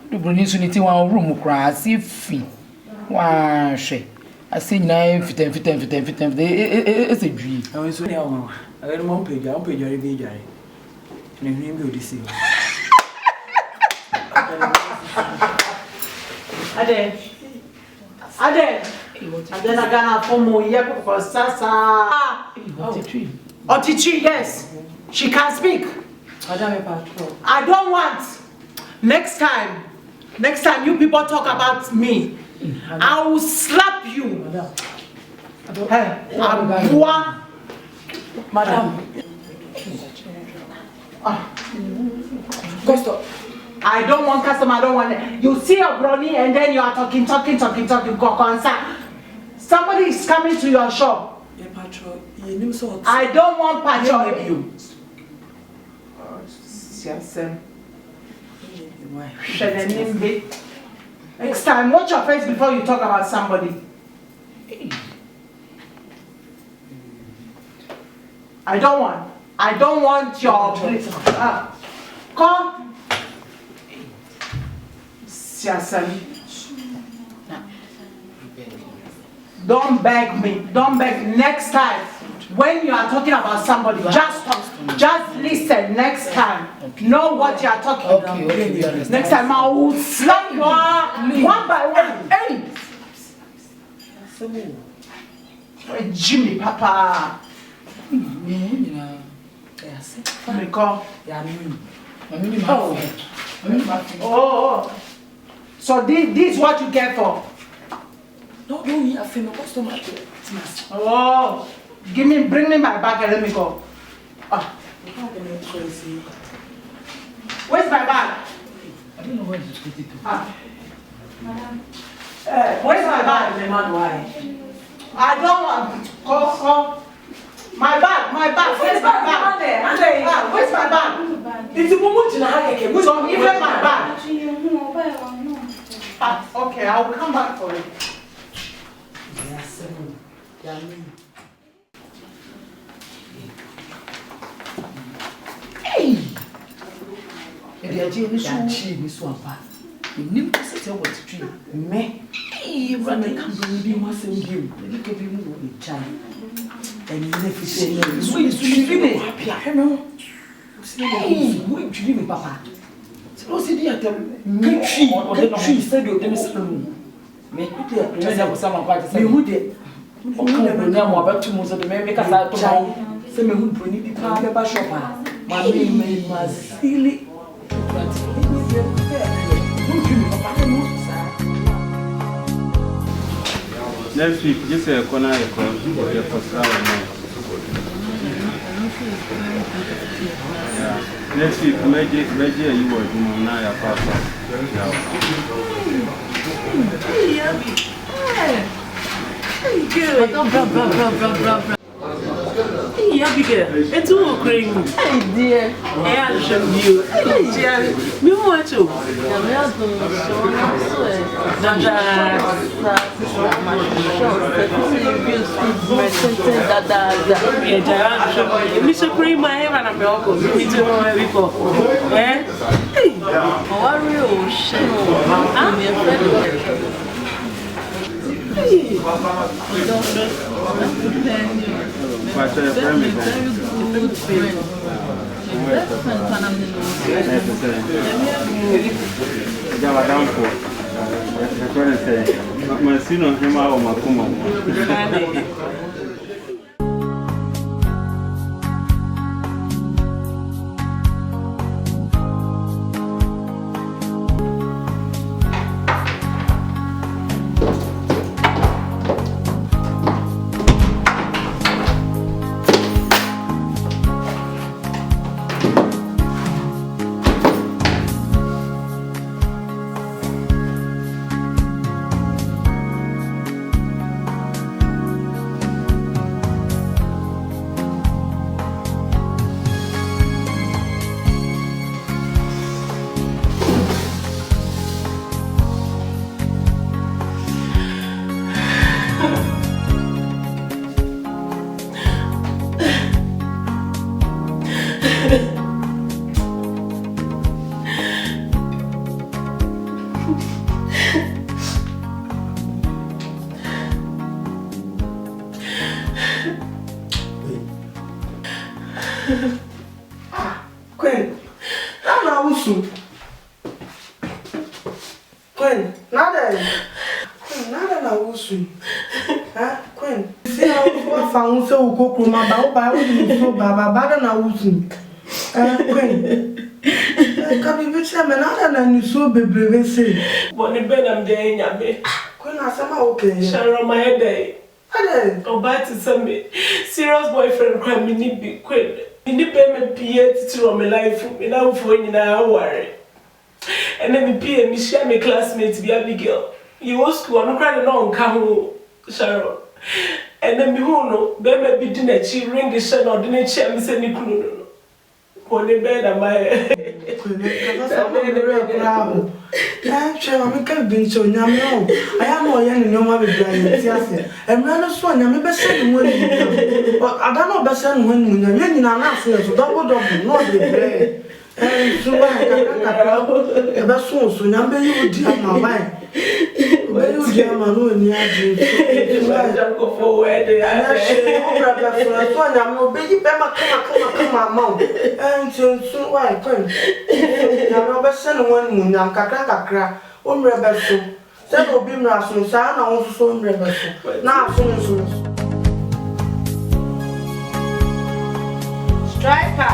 The Brunies unity one room crass if why she. I say 9 fit it's a dream. I was only on. I got one page, I'll pay your baby. And name you this. Ade. And then I got a form of for Sasa. Otichi, yes. She can speak. I don't want. Next time you people talk about me, I will slap you. Madam. I don't want customer, I don't want it. You see a brownie and then you are talking. Somebody is coming to your shop. I don't want patrol with you. Next time, watch your face before you talk about somebody. I don't want your come. Don't beg me. Don't beg. Next time, when you are talking about somebody, just talk. Just listen. Next time, know what you are talking about. Okay. Next time, I will slap you one by one. Hey, Jimmy, Papa. Oh. So this is what you get for? No, you have no customer. Oh, bring me my bag and let me go. Where's my bag? I don't know where to put it to. Where's my bag? I don't want. Go. My bag. Where's my bag? Where's my bag? It's a moment in a hurry. So give me my bag. Okay, I will come back for it. Hey! If you are Jimmy Swampa, you need to sit over the tree. Me? Hey, run the company, be once in you. You can be moved with child. And you never say no. Sweet, happy. No. Hey, wait, Jimmy, Papa. So, see the other tree said you didn't say no. Me, someone quite say, who did? Okay, now about 2 months of the man make us out to say, me who bring it to the shop. My name was silly. Next week, just a corner for next week, maybe you were doing now. Hey, good. Hey, Abigail, it's all crazy. Hey, dear. Hey, I'll show you. Hey, dear. Me want to. Mr. Cream, my hair and a milk. We do know before. Eh? Hey, what real shit? Queen, now Usu. Queen, nada na Usu. Ah, Queen. Se eu falar um seu coco, uma baú, eu babada na Usu. Ah, Queen. Kabi biche me nada na niso bebrebe se. Boni benam de nyame. Queen asema okay. Shara my day. Ade. Obati me serious boyfriend cry me ni bi Queen. Me pay me PA to my life. Me na for nyina worry. And then me PA me share me classmate be Abigail. You was school no cry no nka ho Sharon. And then me who no be me bi di na chi ring the share no di na chi am say ni kunu no. Boni benam my Queen, because I'm very proud. I'm sure I'm going to be so young. I am more young than your mother. And run a swan, I'm a best when but I don't know best when you're young and I'm so double, not the bread. And so I can't that's so soon. I'm very dear, my wife. Very dear, my own. go forward. I'm no baby, come on, and so why, Queen? I'm best when I'm kakra, rebel. That will be my son, I also rebel. Now, Striker.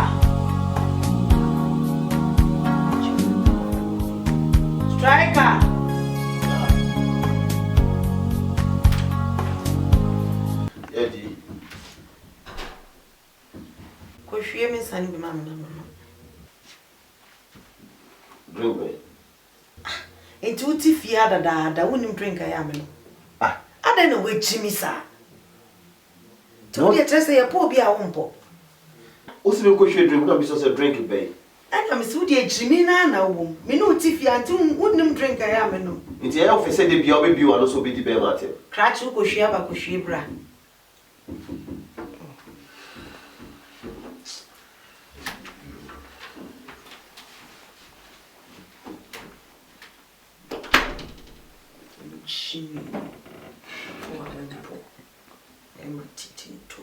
Eddie. Koshie me sani be mama na mama. Drink me. Enti uti fia da wonim drink ya me no. Ah, ada na we chimi sa. To dey trese ya po bi a wompo. Osi me koshie drink na be so drink be. Aka me su dey chimi na wom. Me no uti fia nti wonim drink ya me no. Nti ya ofese de bia obebi wa no so be di be mate. Krachi koshie ba koshie bra. Chimi. Emma titi to.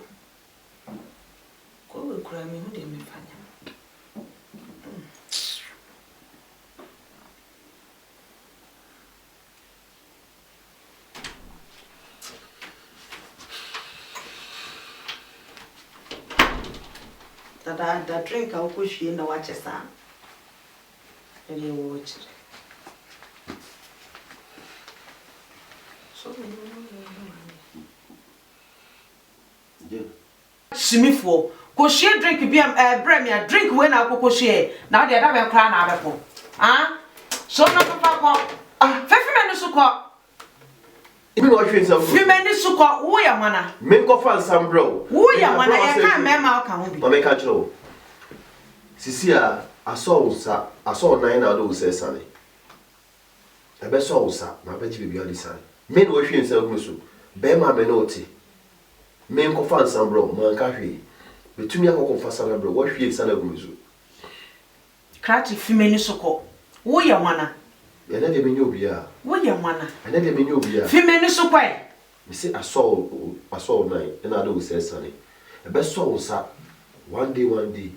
Ko we kura me hu de me fanya. Da drink a ko hwie na wache sa. Ele wo chire. So Simifo, ko hwie drink bi bra me drink we na ko hwie. Na de da be kra na abepo. Ah? So na papa ko. Ah, fefi me no so ko. Ibi no hwe nsam. Fi me ni so ko wo ya mana. Me ko fa nsam bro. Wo ya mana e ka me ma ka ho bi. Ma me ka chiro. Sisi a aso nan na do se sane. Ebe so usa na be ji bibia lisan. Me no hwe nsam gu so. Be ma me no ti. Me ko fa nsam bro, man ka hwe. Betumi akoko fa sane bro, wo hwe sane gu so. Krati fi me ni so ko. Wo ya mana. Ene de me nyobia. Wo ya mana. Ene de me nyobia. Fi me ni so kwai. Me say aso nan na do se sane. Ebe so usa one day.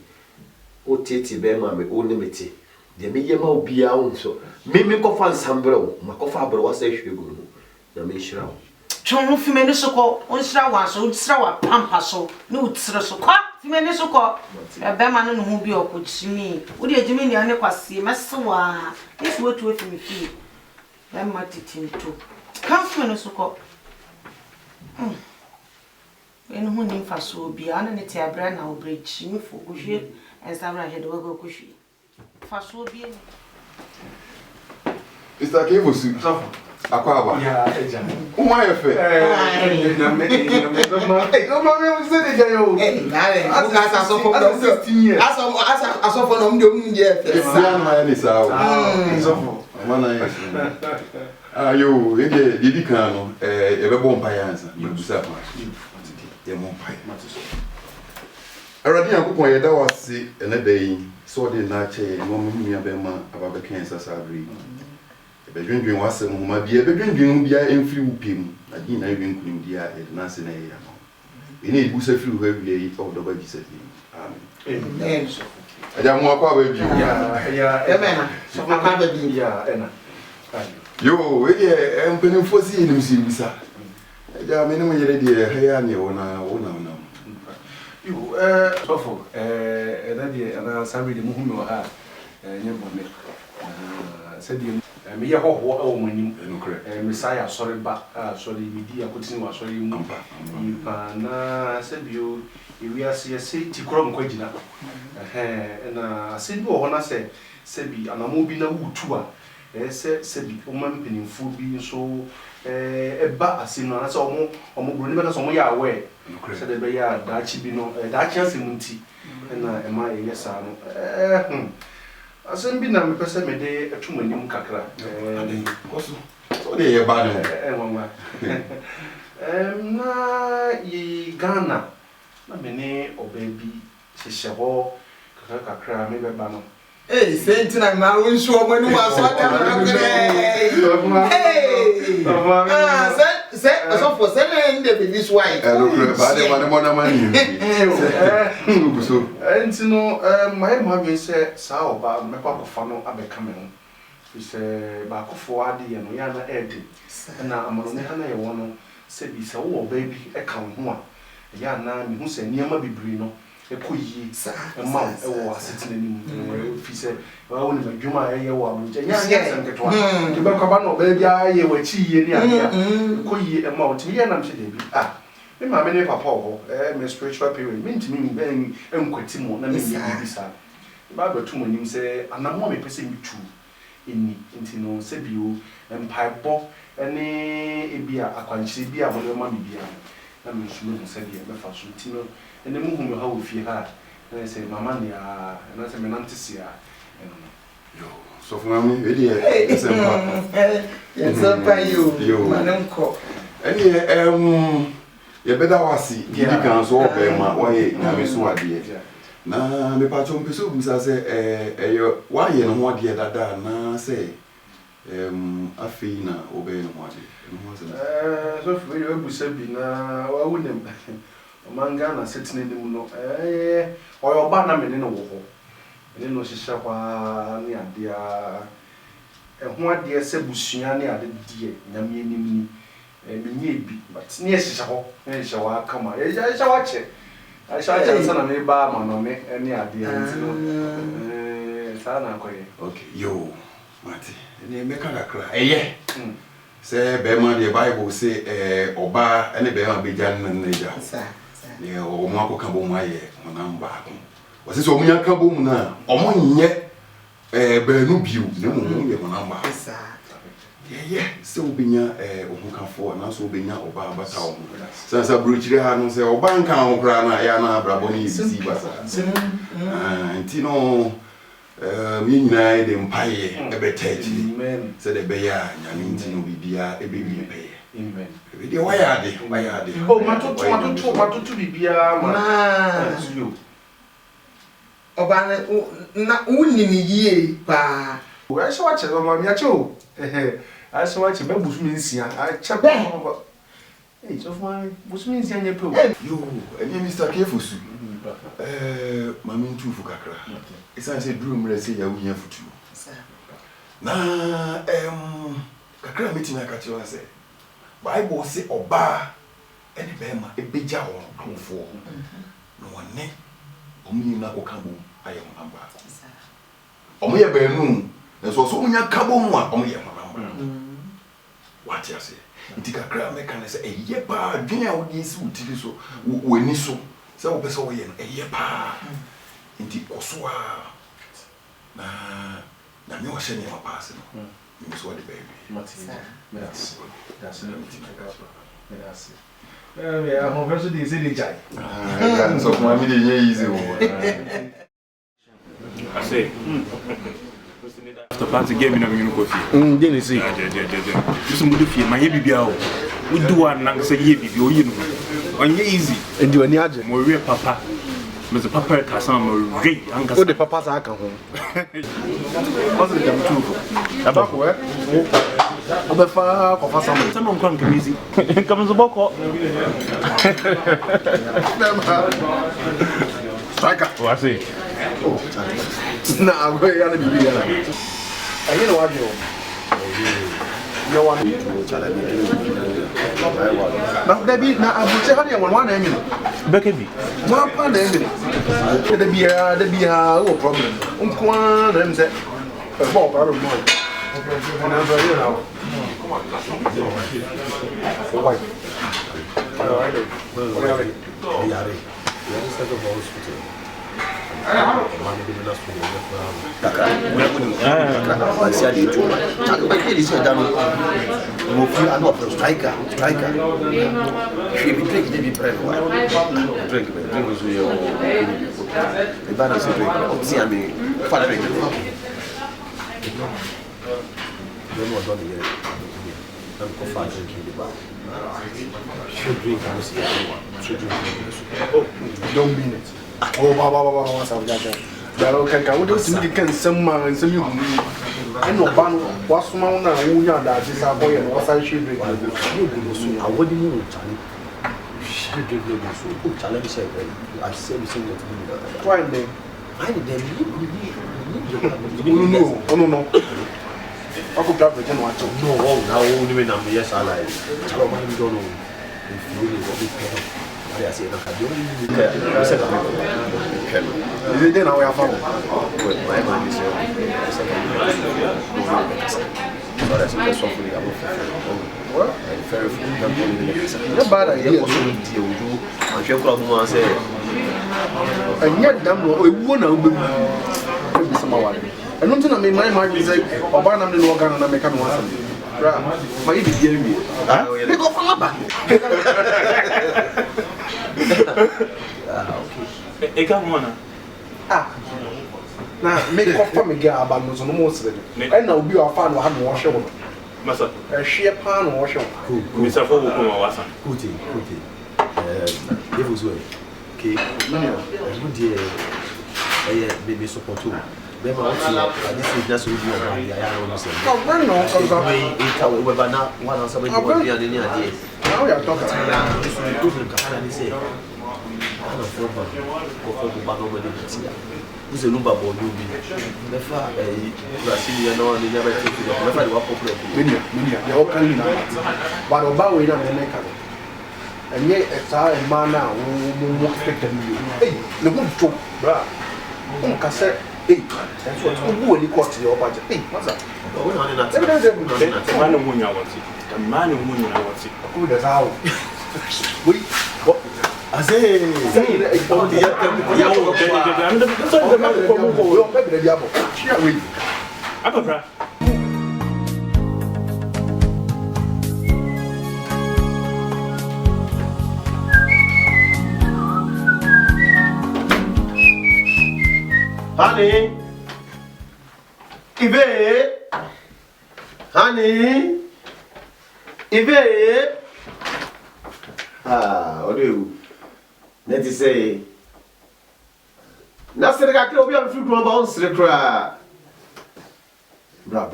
O tete be ma me o nemete de me yema obia o so me ko fa nsambro ma ko fa bro wa se hwegu na me hira o twon fi me ni so ko on sira wa so sira wa pampa so ne utire so kwa fi me ni so ko be ma no hu bi okochimi wo de ejimi ni ane kwase mesewa if we to fi me fi be ma titinto kan fi me ni so ko enu hu ni fa so bi ana ne te abra na obrechi mi fo ko hwe en sabra he de wo ko hwe fa so bi ni Mr. Kevosu. Akwaba. Yeah, eja. Uma efe. Na me no me se de jayo. Nare, o gasa só for 16 years. Asa só for no me de efe. Esse ano é nesse ao. Só for. Mana é. Yo, ele didi kano, ebe bom payansa, me busa pa. Ye mon pai. Aradi akopon ye da wase ene dai so de na che mo nua be ma aba be kan sa savri. bedwendwen wasem homa bia bedwendwen bia emfiri wupiem na gi na wen kunim dia na se na ya no ene ibu se firi ho awie yi o do ba Jesus amen Amen. aja mo akwa ba bi Amen. So akwa ba bi ena yo we ye empene fosi enim si bisa aja me ne mo yere die ha ya ne wona yo sofo ena die ana sabi de mu hu me wa ha nye bome se die me ye hoho e wo manim Messiah sorry ba sorry midi akotini wa sorry mu pa na se bio ewi ase se tikro nkogina na se bi wo na se bi anamo bi na wutu a se bi o man penimfu bi so ba ase no na se omo bro ni be ka so mo ya awe se de be ya da chi bi no da chi ase munti na e ma ye sa no Asem bi na me pese me de atwumanim kakra koso so de ye ba no nwanwa na ye Ghana na me ne obabi hyehyɛ hɔ kakra me beba no sentina ma wonsu omo ni wa so da se so for se nde be this why ba de ma mani so entino my mother say sa oba me kwa kofa no abeka me ho se ba kofo ade ye no ya na ede na amano ne hana ye wono se bi se wo obabi e ka ho a ya na mi hu se niam bibiri no ekoyi ma ewo asetena nim fi se wa woni madwuma ye wo abuja nya senketwa ti be kwa ba no ba bia ye wachi ye ni ade ekoyi ma o ti ye na mse de bi me ma me ne papa ho me spiritual parent me ntimi mi ben enkwati mo na me bi sa ba ba tu mo nim se anamo me pese mi tu eni ntino se bio empaibo ene ebia akwanchire bia mo le ma bibia na me nsulo mo se bia me fa so ntino ene mu hu me ha ofie ha na se mama ne a na se me nante sia yo so for me we dey sempa yo manenko ene ye beda wasi gidi kan so obe ma waye na me so ade na me pa chom peso bumsa se eyo waye no ho ade dada na se afi na obe no ade no se so for you ebusa bi na wa wunem omanga na setine nim no oyo ba na me ne no wo ho ne no hihya kwa ne ade a ho ade se busua ne ade die nyame anim ni menye bi but ne hihya ho ne hihya wa kama hihya wa che hihya che sana me ba ma no me ne ade anti no sa na koye okay yo mate ne me kala kra se be ma the Bible say oba ene be ma be jan na ja ne o mo akọ kan bo mu aye monam ba ko o se so mu nya kan bo mu na o mo nye be nu biu ne mo ye monam ba se obinya o hu kan fo na so obinya oba abata o sa brochire ha no se oba nkan ho kra na ya na brabo ni bisi basa nti no mi nyina de mpaye ebetaji se de be ya nyame nti no bibia ebewie be amen we waya de oh matoto bibia ma you oba na unni ni yie pa o a sha wa che ma mi a che o a sha wa che be busu mi nsia a che ba so for busu mi nsia nye pe o yo eni Mr. Kefosu mami ntufu kakra isa se drum re se ya wunya futu na kakra meeting akachi wa se Bible say oba eni be ma ebeja ho amfo no wonne omunyi na kokambo aye ho amba omo ye benu na so munya kabo mu a omo ye ho amba what you say nti kakra me kan se eye pa dwen a wodi si utiri so wani so se wo pese wo ye no eye pa nti koso a na me wo hye ne ma pass no me so the baby that's I hope you dey say dey jai so for me dey easy o I say after party game na me no coffee dey say this mo do fie ma ye bibia o we do one na say ye bibia o ye no onye easy and you ani age mo we papa Mr. Papa Cassam, Ray, Uncle. What the papas are come home? What's the damn two? About where? Over far for some. Someone come easy. Comes a boko. Striker. Oh, I see. Nah, I'm going to be here. And you know what, no one to challenge me. Now, Debbie, now I will tell you one name. Beckaby. One pound name. The beer, no problem. One and said, a ball, I don't know. Don't mean it. Oh, Baba, can some man and some you. I know Ban was one who that is our boy and was I should drink. I wouldn't know, Charlie. She did so. Challenge said, I said, why then? I didn't no. I could have written one. No, now only when I'm yes, I like. I don't know if you really got me paid. I say that I don't is it then how we have found? My man is so that's the software what? Very few. Not bad idea. I'm sure problem say and yet damn no we won't be someone. I don't think I mean my mind is like Obama and Logan and American one. My baby hear me. They go from back. Okay. One. Now, make off from me get about no most of it. And now be our fan will have no wash on. Massa, a sheer pan wash on. Mr. Fogo, was a Good. It was well. Okay, good dear. Baby support too. Then this is just with you. I almost said, no, because now one of somebody will be an idea. Now we are talking. Who's a lumber board? You be never a Brazilian or never take it. Never the popular. They're all coming out. But about we don't make it. And yet, it's our man now who expect them. Hey, the good joke, brah. Cassette. Hey, that's what you cost your budget. Hey, what's that? The man who you want it. The man who you want it. Who does how? We what? I say, oh, I'm the man who maybe the diabo. Share with Abra. Honey, Ive. What do you? Let me say. Nasser got to be on fruit from bounce the cry. Bra.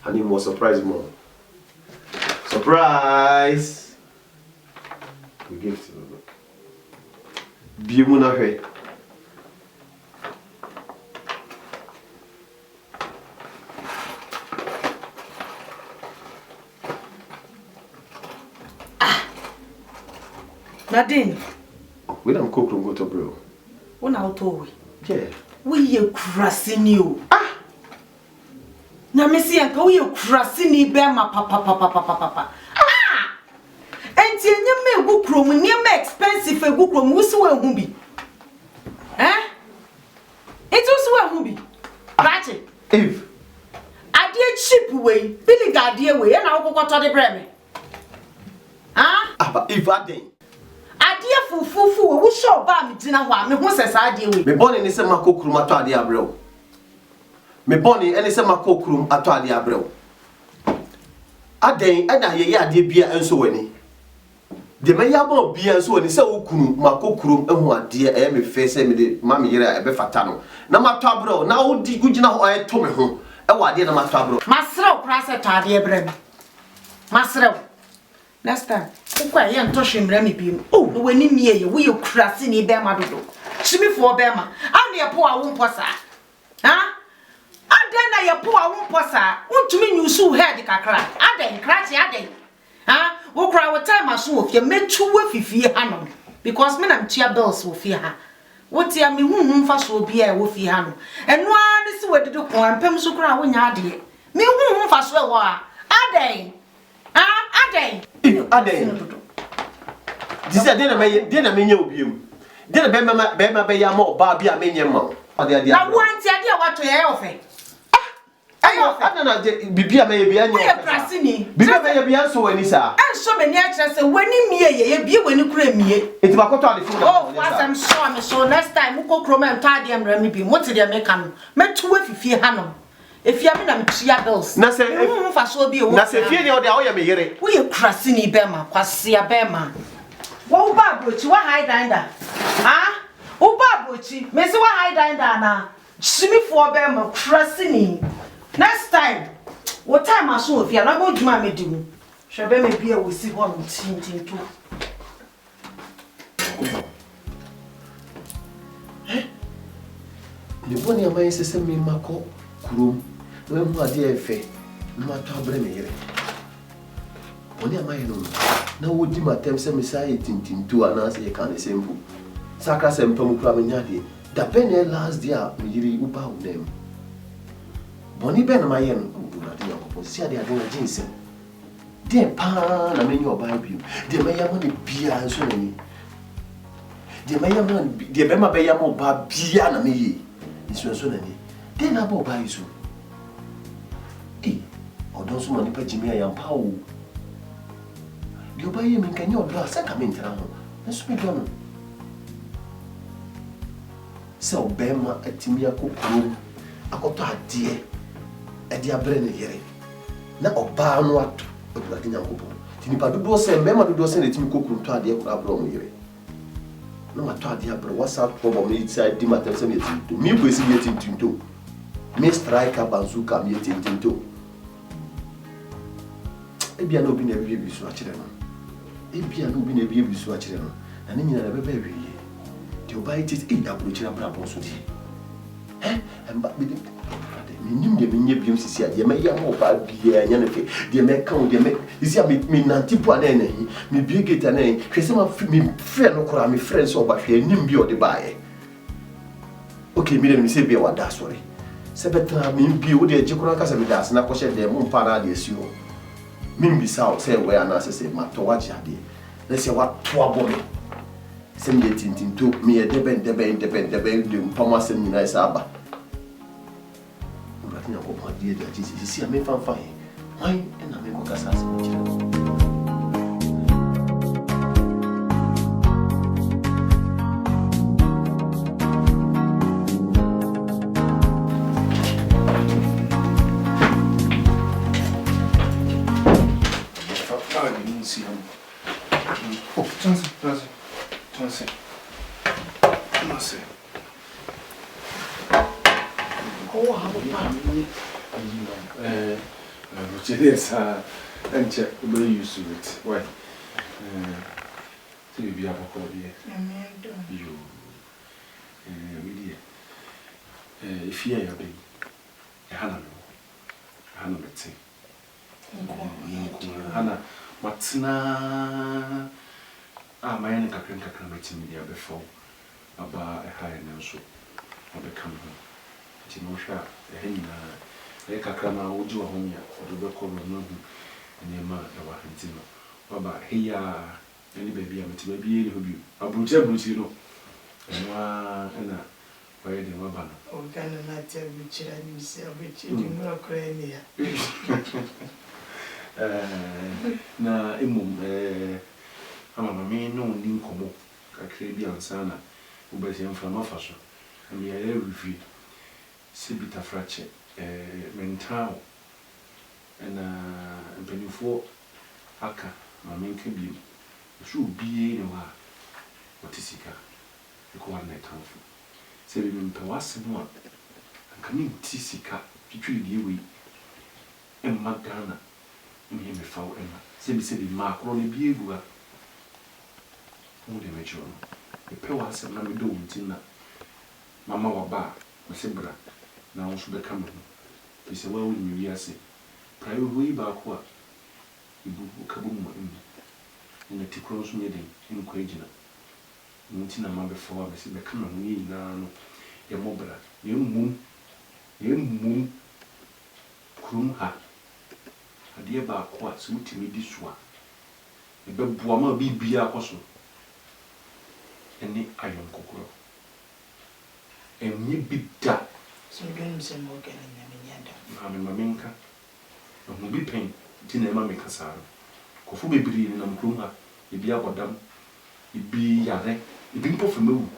Honey, more surprise, more. Surprise! We give to them. Biumuna head. Nadine, We don't cook and go to bro. when I told we. Yeah. We are crossing you. Now, Missy, and we are crossing you, Bama, papa. And you may book room, near me expensive a book room, who's where who be. Eh? It was where who be. Ratchet. If I did cheap way, Billy got dear way, and I'll go to the breme. but if I didn't. Dear fufu, we shall buy me dinner one, me who says I deal with. Me born in the same cook room at the Abreu. Me born in any same cook room at the Abreu. A day, and I hear the beer and so any. de me ya ba bia so oni se okunu makokuru ehu ade e me fe se me de ma me yere e be fata no na mato abro na wo di gugina ho e to me ho e wa ade na mato abro masrew kra se to ade e brem masrew next time ukwa ye nto hwemra me biem oh no wani mie ye wo ye kurase ni be ma dodo chimi fo be ma ane ye po awo mposa ha aden na ye po awo mposa untumi nyusu head kakra aden krachi aden ha wo kra wo time aso wo fie metu wo fifie hanom because me na mtia bills wo fie ha wo tia me hunhun fa so bia e wo fie hanom eno ani se wodede ko ampem so kra wo nya ade me hunhun fa so e wo a aden ha aden disa de na menye obiem de na be ma be ya ma oba bia menye ma ade na wo anti ade a wato ye ofe ayo adana bibia me bia nya ye prasini bibia me bia so wani sa enso me ni a kire se wani mie ye bie wani kura mie enti ba koto ade fu oh wasam so next time uko kroma ntade amra me bi mote de me kan metu afifie hanom efia me na mtia bills na se fa so bi e wo na se fie ni o de a wo ye me yere wo ye krasini bema kwasia bema wo ba brochi wa high dinder ah wo ba brochi me se wa high dinder na shimi fo bema krasini next time what time aso ofia na go djuma me dimu hwebe me bia wo si ho no tintinto ni boni amay se me mako kurom we mu ade efe ma to abre me yere boni amay no na wo di matem se me sai tintinto ana se kan se mfu saka se mpam kura me nyade da bene last dia me yiri uba unem boni ben ma yen ndura de yakopon si ade ade na jinse de pa na menyo oba bi de me yama ne bia so nani de me yama de be ma be yama oba bia na me yi so nani de na ba oba iso odon so mani pa jimi ayam pa o de oba yi min kanyo do asa ka min tra ho so me do no so be ma atimi akokoro akoto ade edi abre ne yere na oba no ato odurade nyankopo tini pa dodo se mbema dodo se ne timi kokuru to ade kura abro mo yere no ma to ade abro whatsapp ko bo me inside di matter se me tinto mi bo esi me tinto me striker bazooka me tinto ebia no bi na bi so a kire no ebia no bi na bi so a kire no na ne nyina na beba wiye ti oba iti abro kire abro so di emba bi minim de menye biom sisi ade me ya mo ba bia nya ne fe de me kan de me isi me nantipo ana na hi me bie geta na hwese ma me frɛ no kora me frɛ so ba hwɛ nim bi ode baaye okay me dem se bia wada sorry se betra me bi wo de agikora ka se me das na ko hye de mo mpa na de asi ho me bi sa se we ana se ma to waje ade na se wa to abo me se me tintinto me ye de ben de mpama se nyina isa aba na ko pa die de ati si ame fanfa he why na me ko kasa se kire Yes, and check the way you use it. Why? So you be a call here. You, if you are a big Hannah, Betty. Hannah, Matina, my own Kakran media before about a higher nurse or become Timosha, a hen. Kakrama would you a home or the record of no and ma wa hantino baba heya any baby am to be able to abuja brutino and why the wabana o kana na tell me chira ni se abechi ni mo krenia na emum ama mama no ndi nkomo kakra bi ansana ubasi amfama faso am ya review sibita fracture mental and penifo aka ma menka bi So be no wa. What is sika? You go on net hanfo. Say we mpe wasem a. Anka me nti sika twitwi die we. Emma Ghana. Me fa wo emma. Say be ma kro ne bi egu a. Mo de me choro. Mpe wasem na me do nti na. Mama wa ba, me se bra. Na wo so be ka me ho. Be se wa wo nyi ase. Prayo wi ba ko a. Ibu kabumu emma. Ina tikro so nyeden in ko ejina. Nti na ma be fo wa be se be ka me ho yi na no. Ye mobra. Ye mum. Krum ha. Ade ba ko a se mutimi di so a. E be boa ma bibia akoso. Eni ayon kokoro. Enyi bida. So you don't say more than a minute. Mamenka. No bi pen. Tina ma me kasa. Kofu bebiri ni na mkrum ha. Ibi akodam. Ibi yare. Ibi mpo femewu.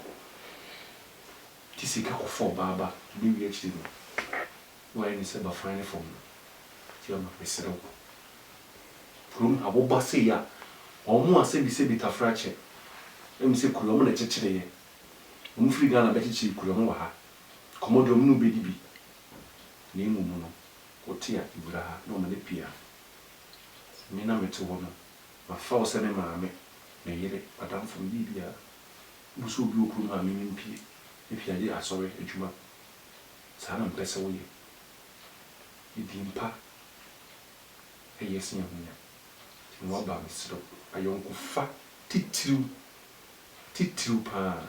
Ti sika kofo baba. Bi wi achi no. Wa ni se ba fine form. Ti ama mesero. Krum ha wo base ya. Omo ase bi se bi tafrache. Emi se kulomo na chechire ye. Omo firi Ghana be chichi kulomo wa ha. Komodo mu no be dibi. Na emu mu no. Otia ibura ha na o ma le pia. Me na meto wo no. Ma fa o se me maame. Na yere adam fo bibia. Muso bi okuru ma me mpie. E pia ye asore adwuma. Sa na mpese wo ye. Idimpa. E yesi nya hunya. Ti mo ba me siro. Ayonko fa titiru pa.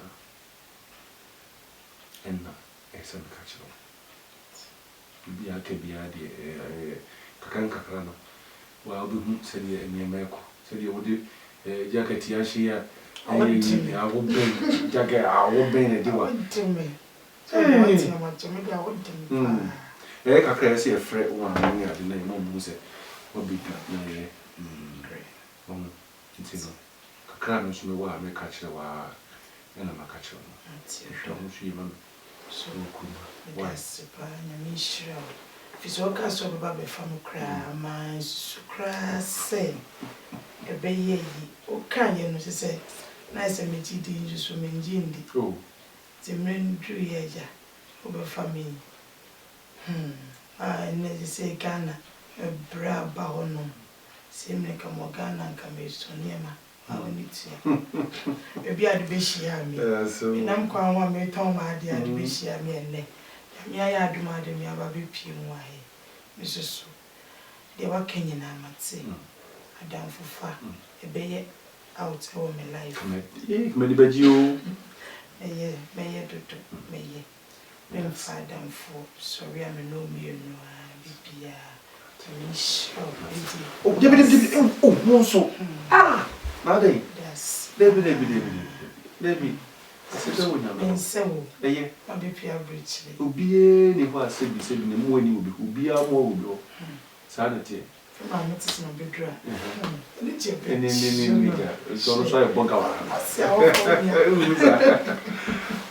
Enna esen kachiro. Bibi ake biya de kakra no. Wa obi hu se de enyemeko. Se de wodi jacket ya hia awo ben jacket awo ben de wa. Kakra se e fre wa ni ade na mo mu se obi na ye. Ntino. Kakra no so me wa me kachiro wa ena makachiro no. Ntino mo shi mam. So yes, Mishra. Fizoka so baba famu kra man sukra say e be ye o kan ye no se na se me ti di so me njindi oh ti mren dru ye ja o be fami ne se Ghana e bra ba hono se me ka mo Ghana ka me so niema awoni ti e bi ade be hia mi nam kwa wa me ton ma ade be hia mi enne mi aya aduma de mi aba be pie mu ahe mi so de wa kenyi na amate adam fufa e be ye out o me life me di baji o me ye dodo me ye me fa adam fo sorry am no me no bibia mi show oh debi oh no so Nade. Yes. Baby. Sese wo nyama. Ensewo. Eye. Abepia bridge. Obie ni ho asebi ne mu ani obi. Obia mo obi o. Sa na tie. Ma metis na bedra. Ni tie be. Ni ga. So so e bonga wa. Asia o ko nya.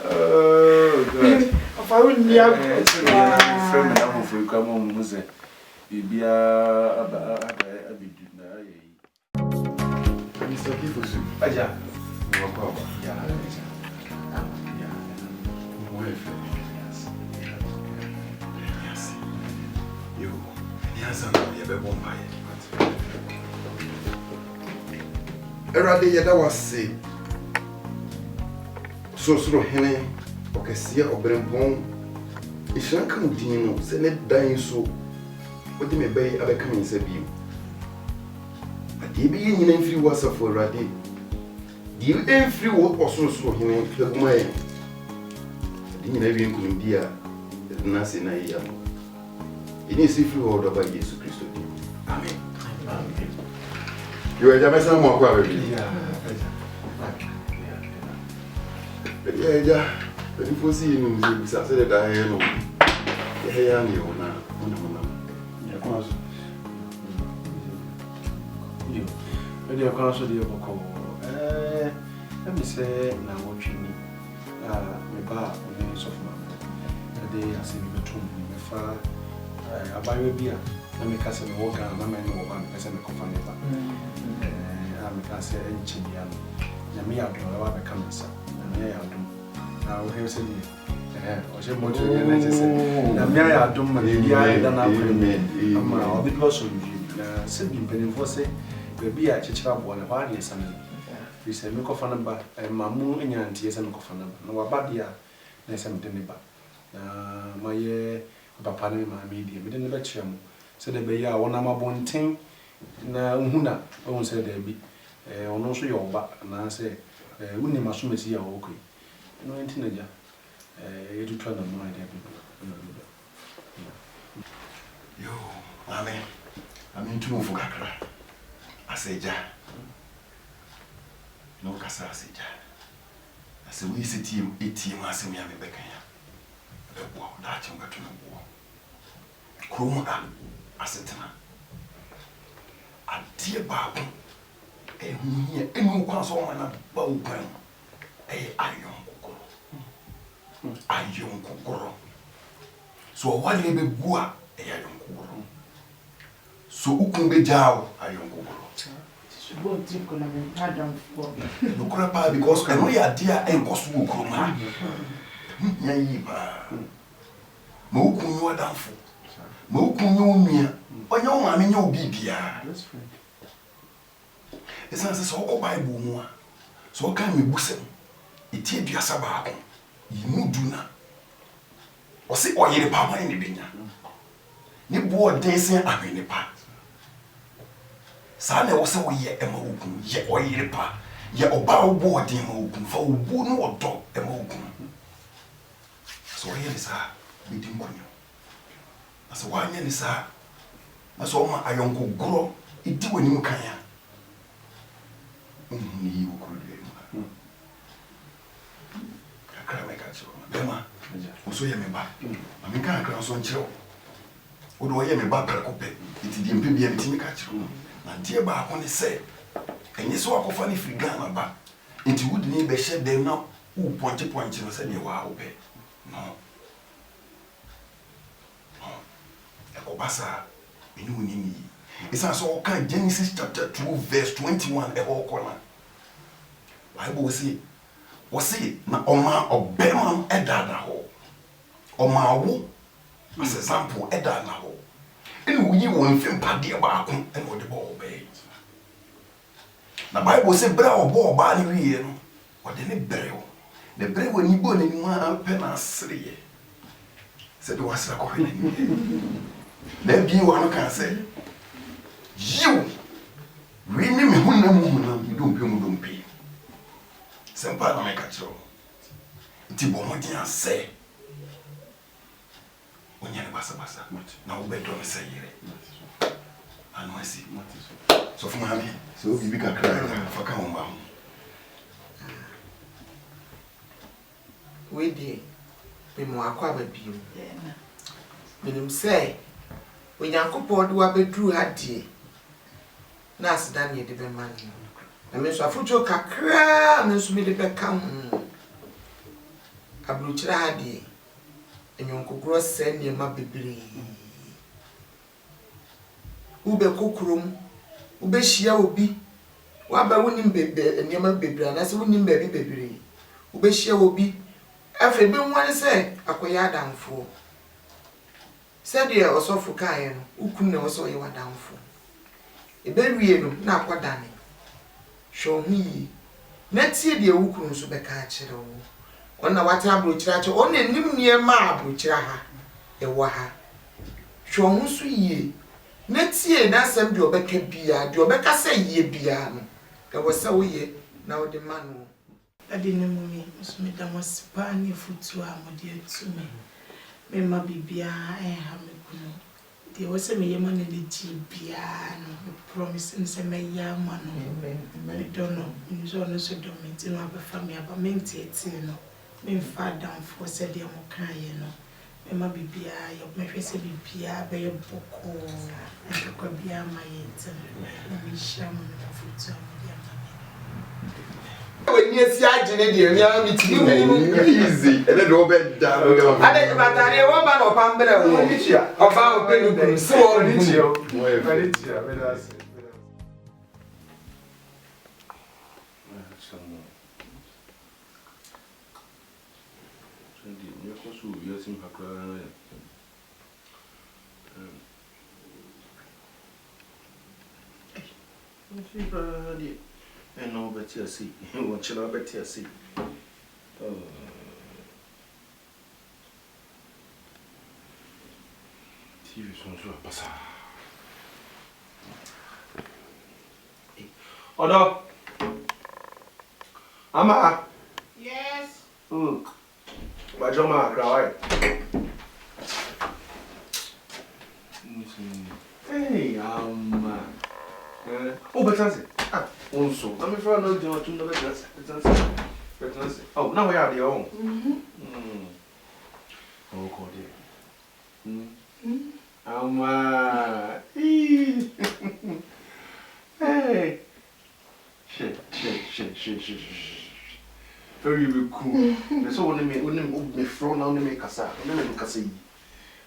Oh God. Afa wo ni a. Friend na mo fu ka mo mu se. Bibia abidu na ye. Mr. Kifusu. Aja. Mwako. Yeah, Aja. Yeah. Mwefe. Yes. Yo. Nianza na yebe bombaye. Erade yeda wase. Sosro hene okesia obrempon. Ishanka mudino se ne dan so. Odi me bay abeka mensa biu. Ade bi nyina mfiri wasafo erade. Di mfiri wo osoro hene pekuma ye. Ade nyina wi nkunimdi a na se na ya. Ini sifiri wo do ba Yesu Kristo di. Amen. Amen. Yo eja mesa mo akwa be bi. Eja. Beni fosi ni mzi bisa se da he no. Ye ya ni ona. Ya kwa so. Yo. Ede kwa so de boko. Let me say na wotwini. Me ba oni so fuma. Ede asemi betum me fa abayo bia na me kase me woga na me no ba me kase me kofa ne ba. me can say engineer. Na me out do wa be come sa. Na me ya do. Na we say me. O se mo to ye na say. Na me ya do ma be bia da na ko me. Ama o be close you. Na se bi pen for say be bia chichira bo na wa ne san. We say me ko fa number mamu enya antie say me ko fa number. Na wa ba dia na say me de ne ba. Na my papa ne ma me die me de ne ba kire mo. Se de be ya wona ma bonten na nhuna o se de bi ono so yo ba na se woni ma so meti ya o koi no enti na ja e du twa na mo ide bi yo amen amen tu mo fukakra aseja no kasa aseja ase we siti etiem asem ya me bekan ya be bo da chi ngato no bo kromo da asetena adie baako ehunye enu kwa so ma na ba ukwan ayon kokoro so wale be gua ayon kokoro so ukun be jaawo ayon kokoro so go tip ko na me padam for no kura pa because eno ya dia enkoso ukoro ma nya yi ba ma ukun yo adamfo ma ukun yo nua onye o ma me nya obi bia esa se so ko bible mu a so kan me busem eti aduasa baako yimu duna o se oyere pa ma ni benya ni bo densen ahwene pa sa na wo se wo ye ema okun ye oyere pa ye oba obo odin ma okun fa obu no odo ema okun so oyere sa bidim kunyo asa wanya ni sa na so ma ayonko goro idi wani mu kan ya ni okuru de kakra me ka cho bema so ye me ba ma me kan akra so nchiro o do ye me ba preko pe iti di mpe bia bitimi ka chiro na die ba ko ne se enye so akofa ni frigana ba enti wudi ni be hye dem na u ponche no se ne wa obe no eko basa enu ni it's also kan Genesis chapter 2 verse 21 e ho kona Bible say na oma obema edada ho oma wo as example edada ho enu wi won fem pade ba ko en wo de bo obey na Bible say bra obo ba ni wiye no wo de ne brewo de brewo ni bo na ni ma pe na asreye se de wasra ko ni na bi wo no kan say you we ni me hunna mu dompe sempa na me ka chiro nti bo mo dia se onya ne basa na wo bedo me sayire anu asi so fu mami so bibi ka kra fa ka ho we dey me mo akwa ba biu menim say onyankopɔ de wa bedru adie na aseda ne de be man na me so afucho kakra me so me de be ka abrokyira adie enyonkogro se ne ma bebre ube kokurum ube hia obi wa ba wonim bebe ne ma bebre na se wonim ba bi bebre ube hia obi afa be nwan se akoya adamfo se de osofu kae no ukun na oso ye wadamfo ebe wie no na akwadane hwo hu na tie de ukun so be ka kire wo ona wata abrokyira che ona nim nie ma abrokyira ha e wo ha hwo hu so yie na tie na asem de obeka bia de obeka se yie bia no e wo se wo ye na wo de manu ade ne mu mi so me da mo spa ne futu a mo de atumi me ma bibia ha me kuno de wo se me yema ne de ji bia no promise nse me ya ma no me don't know nso no so do me ti no abefa me aba me ntete no me fa down for se de mo kan ye no me ma bibia yo me hwese bibia be ye boko ko bia ma ye ntem me sham no futu mo de when you see I didn't hear me easy, and then Robert down. I didn't matter one man or Pambera about Penny, so so yes him hakra. And no better see. What shall I better see? TV sont sur pas ça. Odo. Ama. Yes. Bajoma akra Hey, oh, but that's it. Also, I'm afraid no do not know that's it. Oh, now we are the own. Oh, God, hey. Shit. Very cool. That's all me thrown on the make us out.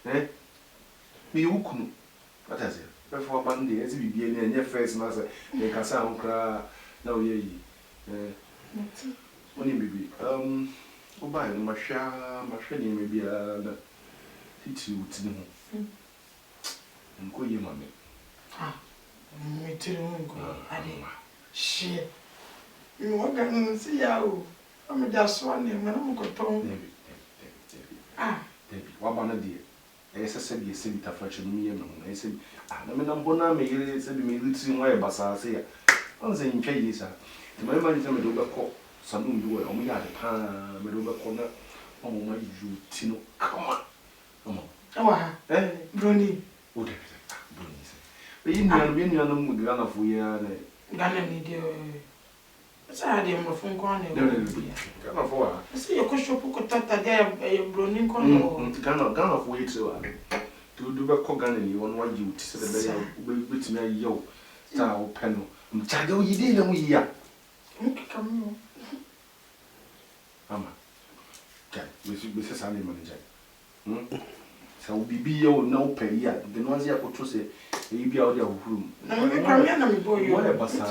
Eh? Me who what is it? Before Monday, as we be in your face, master, make a sound cry. No, ye. Only baby. Oh, by my shady maybe hit you to know. And go ye, mammy. Me too, I did. Shit. You walk and see how I'm just one name and I'm going to Debbie, what about dear? I said, you see, the fashion me and I said, I'm an abona, me, said, me, little way, Bassa, say, I was in Chinese. To my mind, I'm a double call, some do it, and we had a pan, a double corner. Oh, my, you, Tino, come on. Oh, Bruni. What is it? Bruni. The Indian with Ghana for you, Ghana need What's I had him from corner? Ghana for I see your question put that there, a Bruni corner. Ghana for it to do a cogan and you want what you said the belly with me, yo, star panel. Chago, you didn't know here. Come on. Mrs. Sunday manager. So be your no pay yet. The ones you put to say, you be out your room. No, boy, you are a bassa,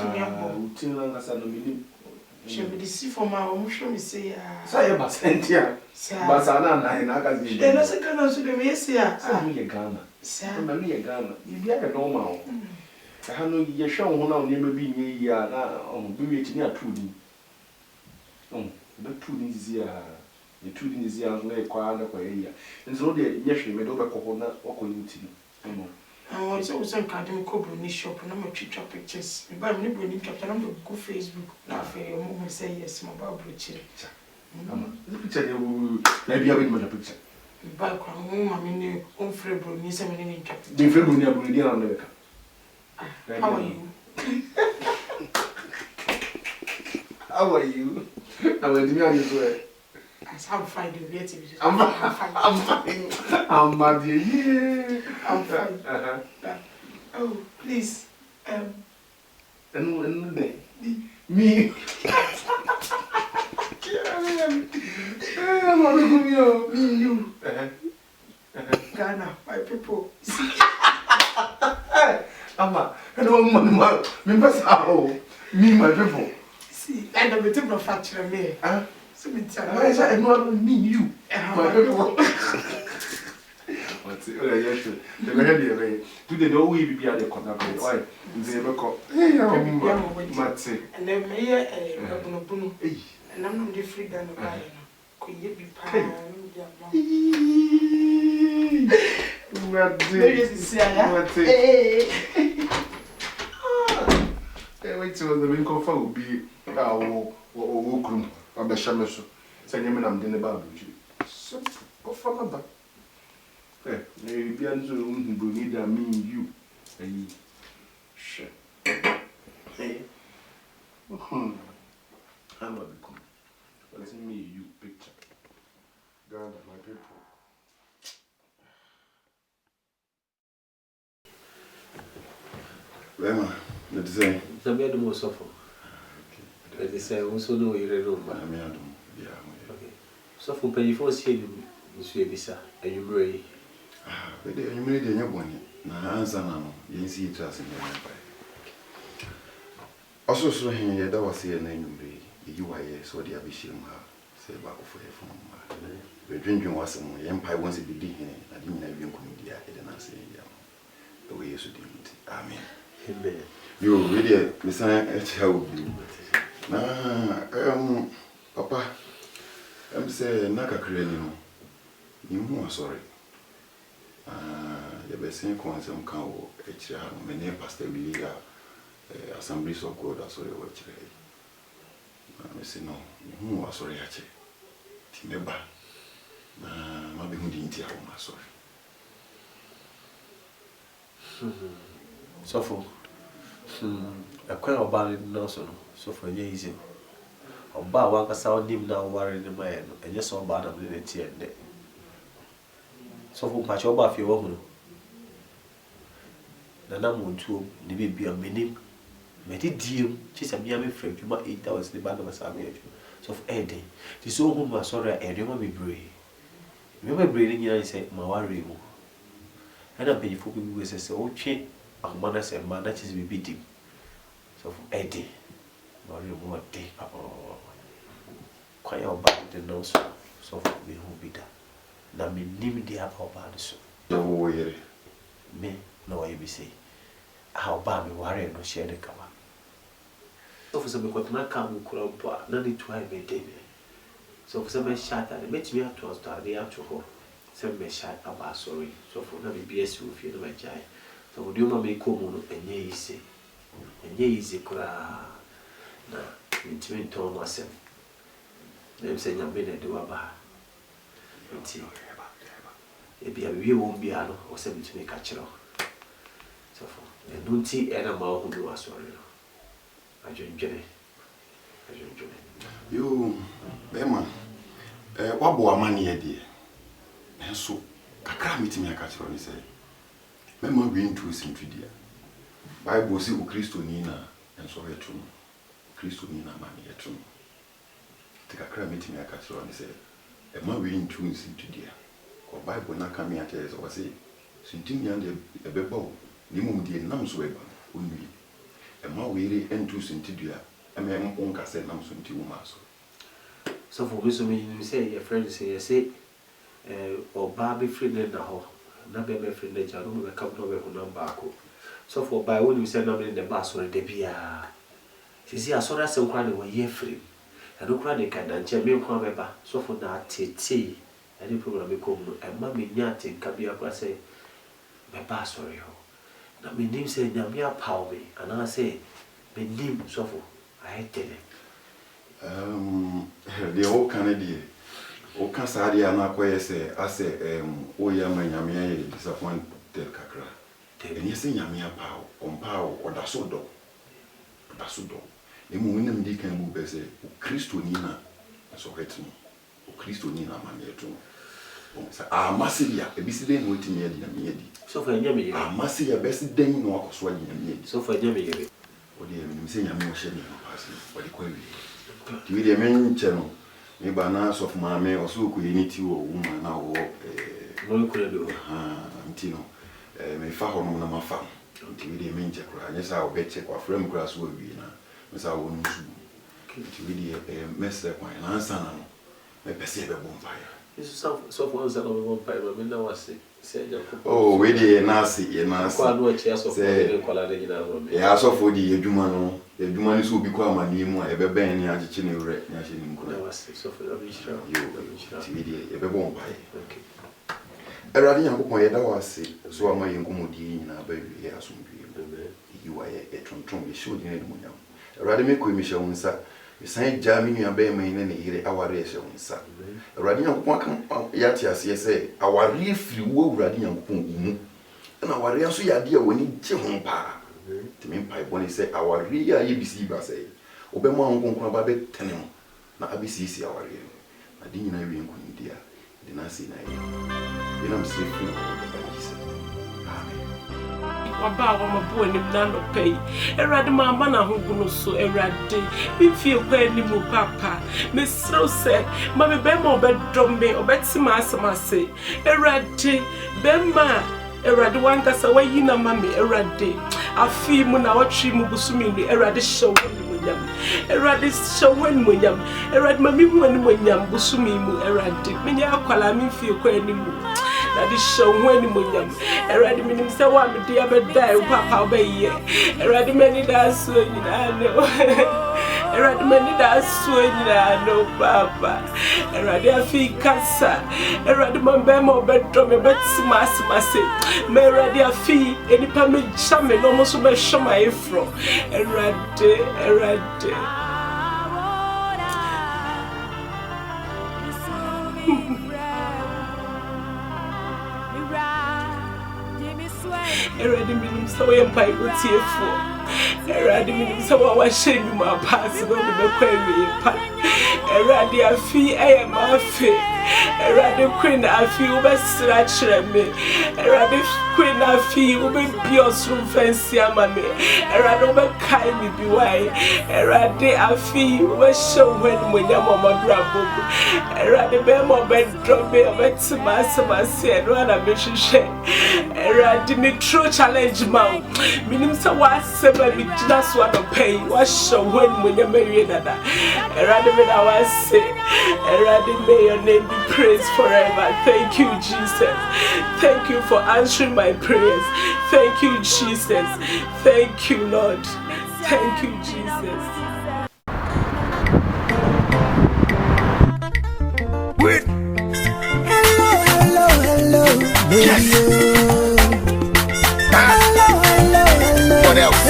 she'll be deceived for my own. Show me say, say about Santia. Bassana, and I can see. Then that's a kind of Sudanese here. I'm a Ghana. Sam, I'm a Ghana. You be a normal. I have no year show on never being a year on be it near Trudy. Oh, the Trudy is here. The Trudy is here, like quite a year. And so the yes, made over Corona or Coyote. I was also academic Bruni shop and I'm a cheap pictures. If I'm not Bruni captain, I'm going to go Facebook. Now, for a moment, say yes, my Barbara. The picture, maybe I will make a picture. Back home, I mean, own free Bruni, some in captain. The free Bruni are on the How are you? How are you? I will do it. I'm fine, you get it. I'm fine. I'm mad, yeah. I'm fine. Oh, please. And me. Me, you. Ghana, my people. Ama, I don't want me, my people. See, and the bit of factory me. I know me, you. My people. What's it? Yes, the very to the door we be at the corner. Why? They ever call. Hey, Matty. And then may a bunu. And I'm not different than the guy. Could you be paying? Wait till the wrinkle will be our room of the shamus. Say, you I'm dinner about you. So, go for another. Eh, maybe I'm so need that mean you. Hey, shit. Hey, I'm not becoming. But it's me, you picture. God, my people. Lema, let's say. The bed most of them. They say, also know you're a room. Yeah, okay. So for pay for seeing Monsieur Visa, and you bray. But you made a new one. Now, answer now. You see it as in the empire. Also, so here, that was here, name you are here, so the Abishim. say back for your phone. The drinking was some empire once it did here. I didn't have you come here. I didn't say the way you should do it. Amen. You really listen at how you. Papa, I'm saying Naka Crane. You are sorry. The best thing comes from Cow, my name Pastor Bilia, Assemblies of God, I saw your watch. I say no, you are sorry, actually. Timeba, my being the sorry. So for a quite about it, no, so for easy. Oba waka sound him now worry the man, and just so bad of the tea and day. So for patch over if you want. Nana Montu, the baby a minute. Meti deal, she's a mere friend, you might 8 hours the band of a Samuel. So for Eddie, the so whom was sorry, and you might be brave. Remember breathing here, I said, my worry. And I'm paying for people who say, oh, chain, and manners and man that is be beating. So for Eddie, Mario more day, Papa. Quite about the nose, so for me who be that. Now, me name the apple about the soup. No, me, no, I be say. How bad me worry no share the cover. So for some got not come crop, none to have a day. So for some shot and met me at was the actual. Some may shot about sorry. So for no BS with you, my child. So would you make come and ye easy? And ye easy cra. Now, intimate tone myself. Them saying I'm been a do about. It be a real won't be or something to make a chill. So for and don't see any more who do us sorry. I drink it. You, Beman, what boy money a dear? And so, I can't meet me a catcher on his head. Member being too simple, dear. Bible see Christo Nina and so a true. Christo Nina money a true. Take a crab meeting a catcher on his head. A man being too simple, dear. Or Bible not coming at us or say, Sinting and a bebo. Nimum dear Nams Weber, only. A more weary and too sentidia, a man won't say Nams and Tiumas. So for this, you say, your friend say, or Barbie friend in the hall, not be my friend, I don't know, come over who number. So for by when you send them in the bus or the beer. She see, I saw that some crying away year free. I don't cry the kind and champion come back. So for that tea, any program become a mammy nyatting can be a say, my bus or you. Na me name say nyamia power me and I say me name sofo I tell him the whole Canadian o kan saade ana koye say ase o ya ma nyamia ye disappointed kakra eni say nyamia power on power o da so do e mu winem di kan bu be say o Kristo ni na so hetno o Kristo ni na ma ne eto a massilia e biside no timi ye di na me di so for nyame ye a massilia best den no akoso anya me di so for nyame ye o de me say nyame o hye me no pass o de kwa wi ti wi de men che no me ba na so of maame o so ko unity wo woman na wo no ko do nti no me fa ho no na ma fa ti wi de men che kra anya sa o be che kwa frame kra so wi na me sa wo nsu ti wi de messe kwa na ansa na no me pese be bonfire. So for us, I don't want to pay my was say, oh, we did Nasi, yeah, so for the Jumano, the Jumanis will become a new one, ever been near the Chinny red, so for you, ever won't buy. A radiant point that was so am I in Comodi in our baby here soon. You are a tron, showed in Edmund. Radimic Michel, sir. Saint Germany and Bayman and here our race on Sun. Radian Yatias, say, our reef will Radian Pum, and our real so idea when you chill pa. To me, pipe when he say, our real ABC say, Obama won't come about it, tell him. Now ABC our real. I didn't know you couldn't dear. The Nancy night. You know, I'm safe. Waba wa mabu ni mnano pay. Erade mama na hunguno so erade. Mi fie kwa ni mu papa. Me sro se ma me bema obedom me obeti ma asamase. Erade bema erade wankasa wa yina mami erade. Afi mu na watri mu busumi ni erade show ni animonyam. Erade show animonyam. Erade mami hu animonyam busumi mu erade. Menya akwala mi fie kwa animu. Erade show animonyam. Erade minim se wa me dia be dai papa obeye. Erade mani da so nyina no. Erade mani da so nyina no papa. Erade afi kasa. Erade mambe mo bedro me betima se. Me erade afi enipa me chame no mo so be shoma efro. Erade. Erade minim so we mpa igotiefo. Erade minim so wa shenu ma pass go ni be kwa wi pa. Erade afi ayama afi. Erade queen afi u be sra kire me. Erade queen afi u be biosru fancy ama me. Erade u be kai mi bi wai. Erade afi u be show when monya mama brabo. Erade be mo be drop me o be tima se no na be hwehwe. Erade me true challenge man. Minim se wa seba mi gina so adopay. Wa show when monya me dada. Erade me na wa say. Erade may your name be praised forever. Thank you, Jesus. Thank you for answering my prayers. Thank you, Jesus. Thank you, Lord. Thank you, Jesus. Hello, baby. Yes. What else?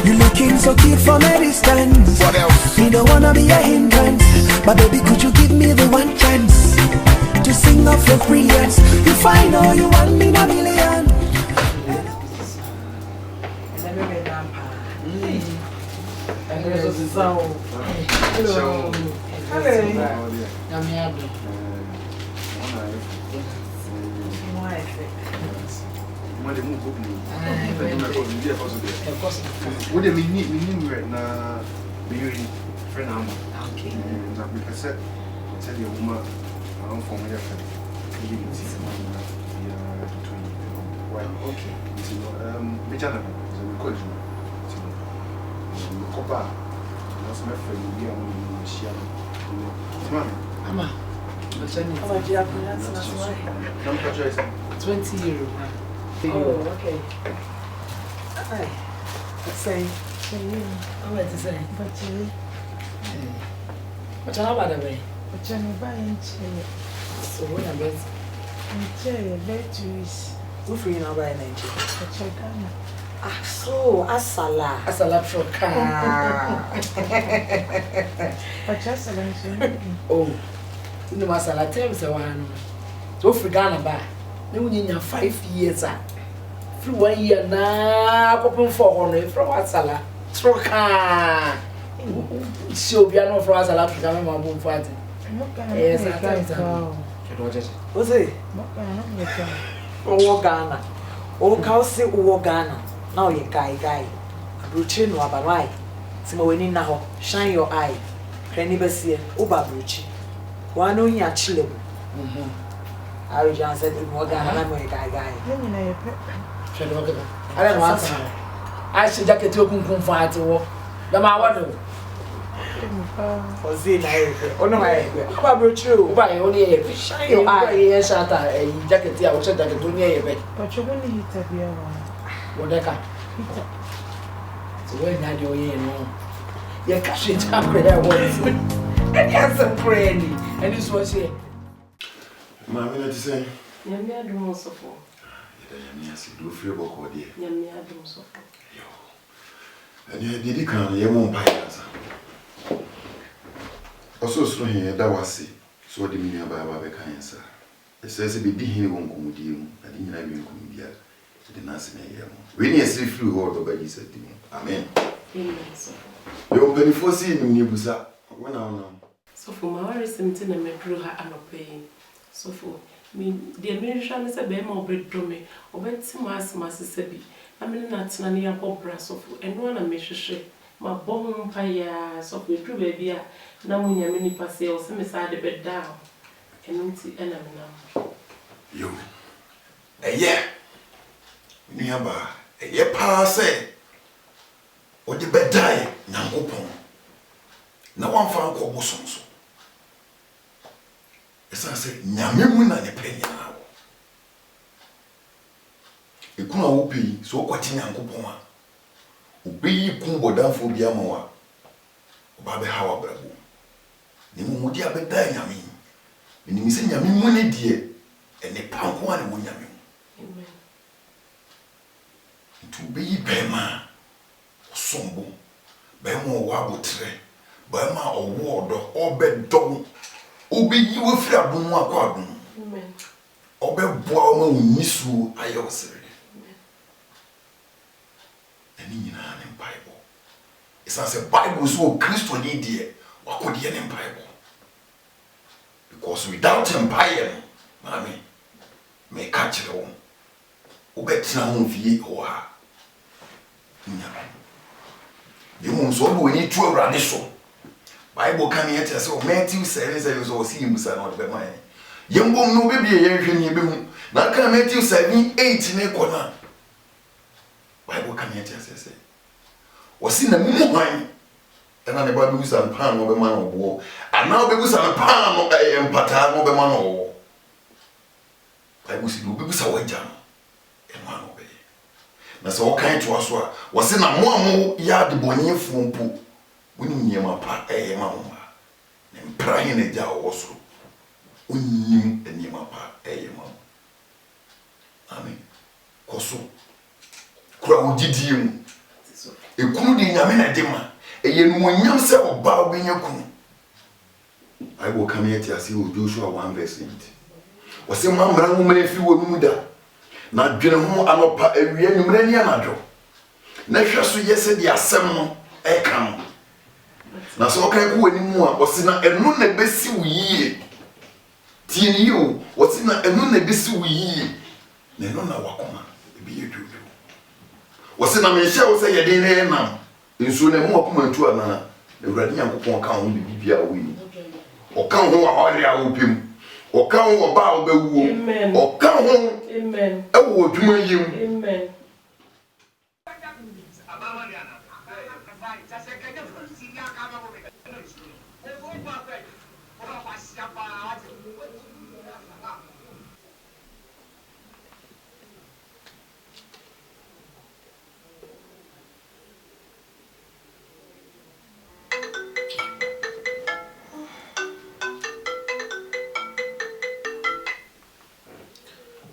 You looking so cute from a distance. What else? You don't wanna be a hindrance, but baby, could you give me the one chance to sing off your brilliance? If I know you want me in a million. What do you mean right now? We're friend. Okay. And we can set tell your woman I'm from your friend. Okay. So Bijana, so we call you. So Copa. That's my friend. We are on the share. Mama. That's 20 years. Oh, okay. Hi. Say. I'm going to say. But you. What's about the way? But you're not buying chair. So, what about chair? Batteries. Who free now by Nigeria? But you're Ghana. Ah, so, Asala truck. But you're selling. Oh, you know, Asala tells the one. So, free Ghana by. No, you need 5 years. Through 1 year now, open 400 from Asala. Troca. She'll be no for Asala to come on boom fighting. Yes, I can't. What's it? Oh, Ghana. Oh, Kausi, oh, Ghana. Now you guy. Bruchin, Wabarai. Simowini now, shine your eye. Cranibus, Uba Bruchi. One on your chillum. I will just say, more Ghana, my guy. I don't want to. I should jacket to come fight to walk. The man want for Zina. Oh, no, I will true. By only a shine your eye. Yes, I jacket. I was said that to near your bed. But you won't hit a beer. Whatever. So, when I do, you know, you're cashing up with that one. And yes, I'm praying. And this was here. Mamma, let's say, Yamia do also for. Yes, do feel about dear. Yamia do also for. And you did come, you won't buy us. Also, so here, that was it. So, the meaning by our cancer. It says it be here won't come with you. I didn't have you come here. The nursing here. We need to see through all the babies at you. Amen. You're penny for seeing me, Busa. When I know. So, for my recent and me drew her and paying. So, for me, the American is a bear more bedroom, or bet some mass Sebi. I mean, that's none of your brass of and one a measure. My bone pie, so we drew baby. Now, when you're many passes, some beside the bed down. And see enemy now. You. Yeah. Niaba, ye pa say, o de bedai, Nyankopon. Na one fan ko bosom so. Esa say, Nyame mu na ne penya na wo. Ekuna wo pi, so kwati Nyankopon a. Obeyi kun bodamfo bia ma wa. Oba be hawa brabo. Ni mu di abedai Nyame. Ni mi se Nyame mu ne die, ene panko ane wo Nyame. Amen. To be bema sombo bema wabotre bema owodo obedom obeyi wo fira dum akwadum Amen. Obeboa ma unisu ayosere ani nyina ne Bible isa se Bible so Christo ni die wakodi ne Bible because without empire mami me catch it on obetina ho fie ho ha Yemu so bo ni tu awrade so Bible kan ye tese o Matthew 7:7 so si imbusa na be man yembom no be bie ye hwe ni be hu na kan Matthew 7:8 ne kona Bible kan ye tese se o si na mu hwan na ne ba be busa pan no be man obo ana be busa pan no e empata no be man obo Bible si do be busa waja no e man obo na so kan to aso a wo se na mo amo ya de bonifo mpo woni nyema pa e ma mo ne mpra hin na ja wo so onnim nyema pa e ma amen koso kura odidie mu ekunu de nyame na de ma e ye no nyam se oba obenya kunu I will come here to see Joshua 1:8 wo se mamra ho ma efi wo mu da na dwene ho anopa awie nwumre ni anadwo na hwe so yese de asem no e kan na so kan ko wani mu a osi na enu na besi wiye tie ni yo osi na enu na besi wiye na enu na wakoma bi yedudu osi na me hye wo se ye de ne nam nsu na mu akoma ntu ana Ewurade Nyankopon kan ho bibia wi o kan ho a ore a opim o kan ho ba o bewuo o kan ho amen e wo dwuma yim amen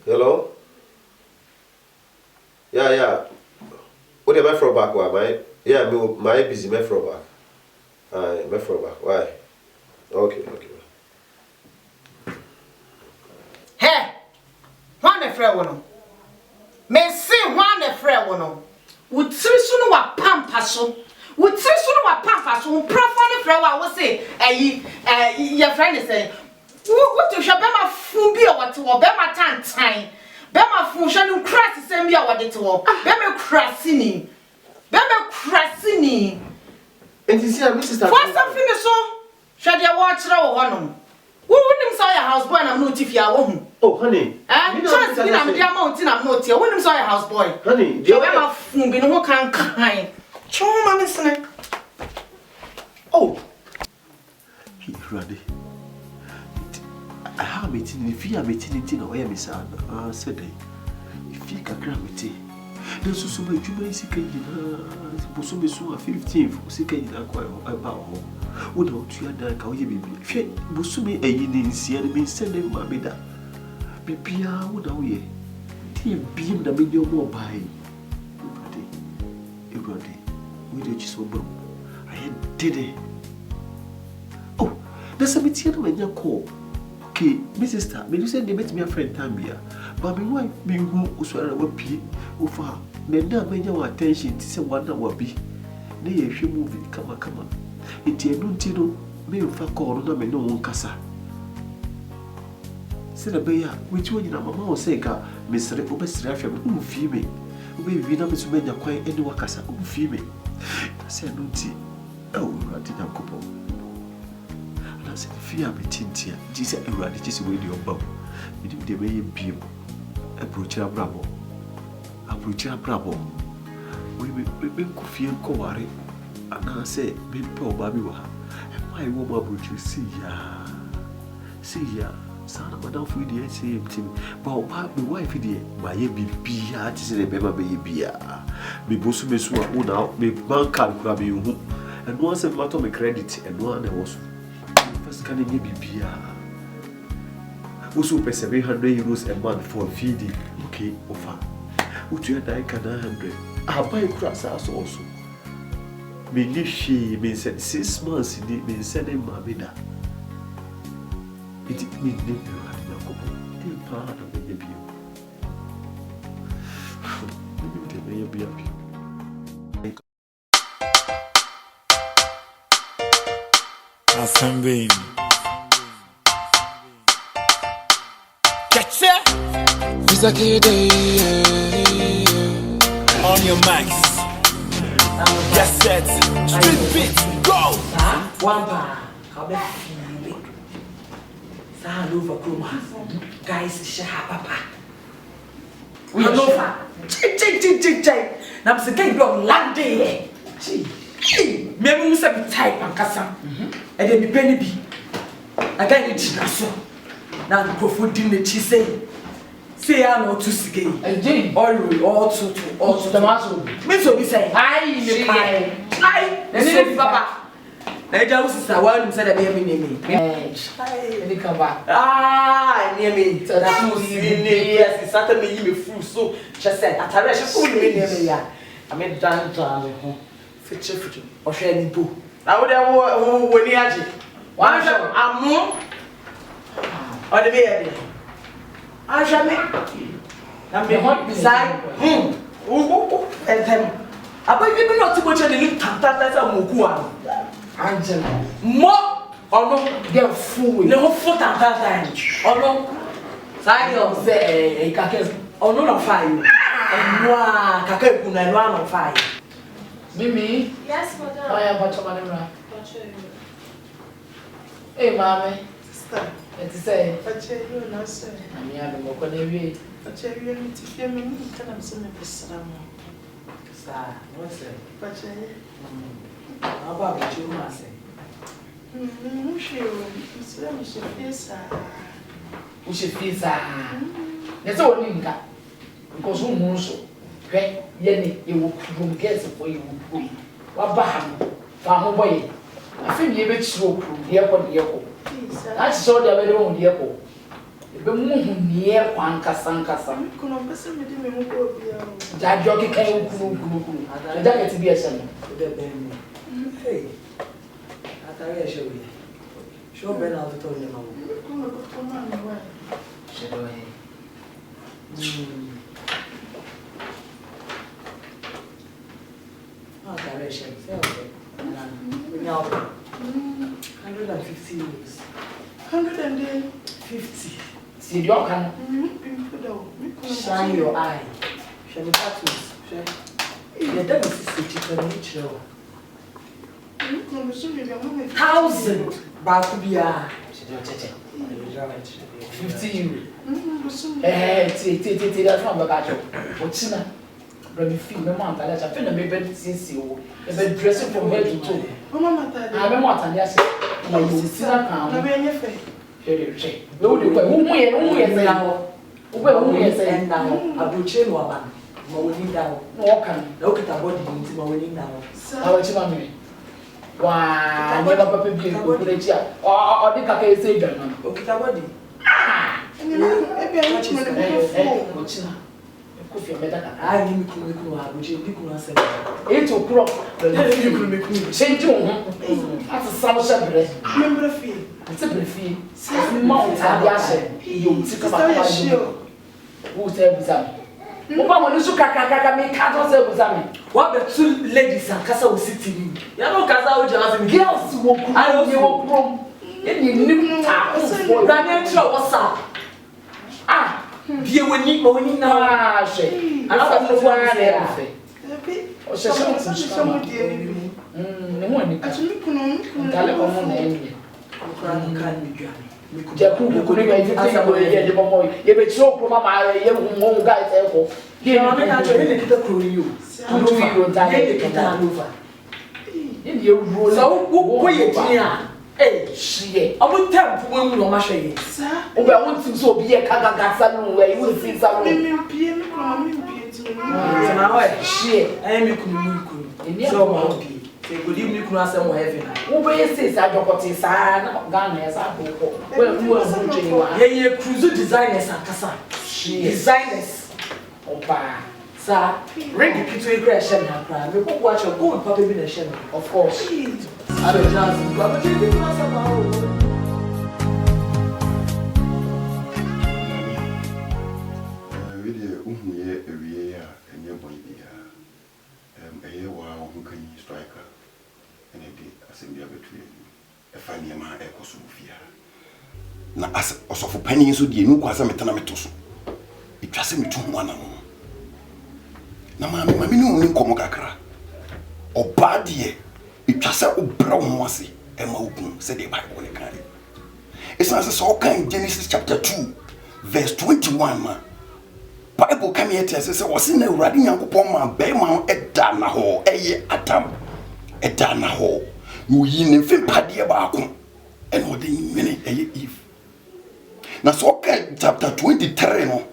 Hello? Yeah. What am I from back? Why? Yeah, my busy. My from back. My from back. Why? Okay. Hey, one the friend one. Me see one the friend one. Would sunu wa pampa so. Would sunu wa pampa so. Profile friend wa we say. Your friend is saying. What you shall be my fumbi or what to be my time. Be my function in crass send me what it will. Be me crassini. And you see, Mrs. For something so. Shall you watch row one? Who wouldn't saw your house boy and I'm not if you are home? Oh, honey. I'm dear mountain, I'm not here. Wouldn't saw your house boy. Honey, you be my fumbi no can kind. Show mammy son. Oh, ready. I have it in the fear meeting in the Miss Anna said, if you can grab it. There's also my jubilee sick in Bosume 15th, sick in about without you and I can you be. Bosume a yin in Sierra been sending my bida. Bipia would away. Dear beam the video more by Everybody, we did just so I did it. Oh, there's a material when you call. Okay, Mrs. Star, me you said they met me a friend Tambia, but my wife being who was where I would be, over. Then that made your attention to say one hour be. Nay, if you move it, come on. It ain't no tino, me if I call on me no one casa. Said a bear, which one your mamma was saying, Mr. Obesrafia, who fee me. We never to make a quiet any wakasa, who fee me. I said, no tea. Oh, I didn't couple. Se fia betintia dise awurade kisi we de obam me de be ye biem approach abrabo abuja brabo we kufie nkoware ana say be pe oba bi wa ha e mai wo ma abuja see ya sana madam fu di say team but oba be wife di ba ye bibia ti say be ba be ye bia be bosu mesu a wo na be banka kura be hu and once e matter me credit and one na wo so first can ye bibia also pay 700 euros a month for feeding okay offer what you die can 100 I buy cross also me ni she me said 6 months ni me said ma beda it me ni be right na ko ti pa na be bi me be bi Asante. Catch it. Visa KD. On your mics. Get set. Street beat. Go. Wamba. Kabe fili. Sa lova kroma. Guys, shaha papa. We lova. Ching. Nam se kai blog lande. Me mu se bi type ankasa. E dey be penny bi. Aga ni tinaso. Na nkofo di ne chi say ya no to sike again all to tomato me so be say ai me ai ne papa na ja wo sister wa nu say da be me ai ni ka ba ni me so that you see me yes sata me yi me fruit so just say atare she so me ya I mean dan me ho fiche o hwe ni bo na wo de wo ni age wa sho amu o de be ya de a jamais na me hot beside entem aba bi no ti boche de ni tata sa moku a angela mo ono de fu ne ho fu tata ono sai yo se kake ono no fai eno a kake ku na eno no fai mimi yes madam oya bacho manura mama sister eti say you no say ami ado mo ko na wi you ni ti fi me ni kana mse me besra mo sa no say aba ba chi ma say Ushifisa. Nese woni nka. Because who so. Hwe ye ne ye wo krum guess for you wo. Wa ba ha no. Fa ho boye. Afi me be chiro krum ye ko de ye ko. That's so the be won de ko. Ebe mu hu ne ye kwa nkasa. Kuno pese me de me mu ko bia. Ja joki kan wo krum. Ja ke ti bi ese no. De be me. Hey. Atare e show ye. Show be na to to ne ma wo. Kuno ko ma ni wa. Shadow direction. 150 euros. 150. See the can shine your eye. Shall we practice? The devil is chicken nature. 1,000 Bakubia. 50 euros. That's one of the Let me feel my mom that I feel a baby since you a dressing from head to toe. Mama, I don't want to ask you. You see that now. No, any effect. Who is now? A butcher woman. Mowing down. Walk and look at a body into mowing down. How much money? Why, never papa be a good chair. Or the cake say, German. Look at a body. Maybe I want to I need to which is 8 o'clock. Change as a summer shepherd. Remember fee. It's a fee. Mount Adiashe. You took about who said Bizam. Obama, you should make cattle say what the two ladies and Casa will sit in you. You know, Casa just girls walk. I don't know from any new Ghanaian what's up. Ah. Dia woni ma woni na hwe ana ko fo ana ya fe o se se mo die ne mo ni ka atumi kuno dale ko mo na eni ko kan kan mi dwane Jacob, you couldn't even ask about the boy. You bet so from my young guys. Here, I'm not going to crew you. I'm not going to die over. In your rule, so who you eh, she, I would tell when you are my shade. Oh, I want to so be a cagagassan where you will see some PM. She, I am a good so good evening, Kunasa, heaven. Who says I don't want to say, Ghana as I go. Well, you are a cruiser designers and Casa. She designers. Opa, sir, ring it to a question and cry. We will watch your good puppy in the channel, of course. I don't know, but you didn't ask about. Na as osofo panin so die nu kwasa metana metoso itwase metu ho ana no na mami ni nkomo kakra oba de itwase obra ho ase ema okun se the Bible ne kan esa se so kan Genesis chapter 2 verse 21 ma Bible come here tell say wose na urade nyankopon ma be ma eda na ho eye Adam eda na ho no yi ne mfe pade ba ako eno de nyene eye Eve. Na so okay, chapter 23 no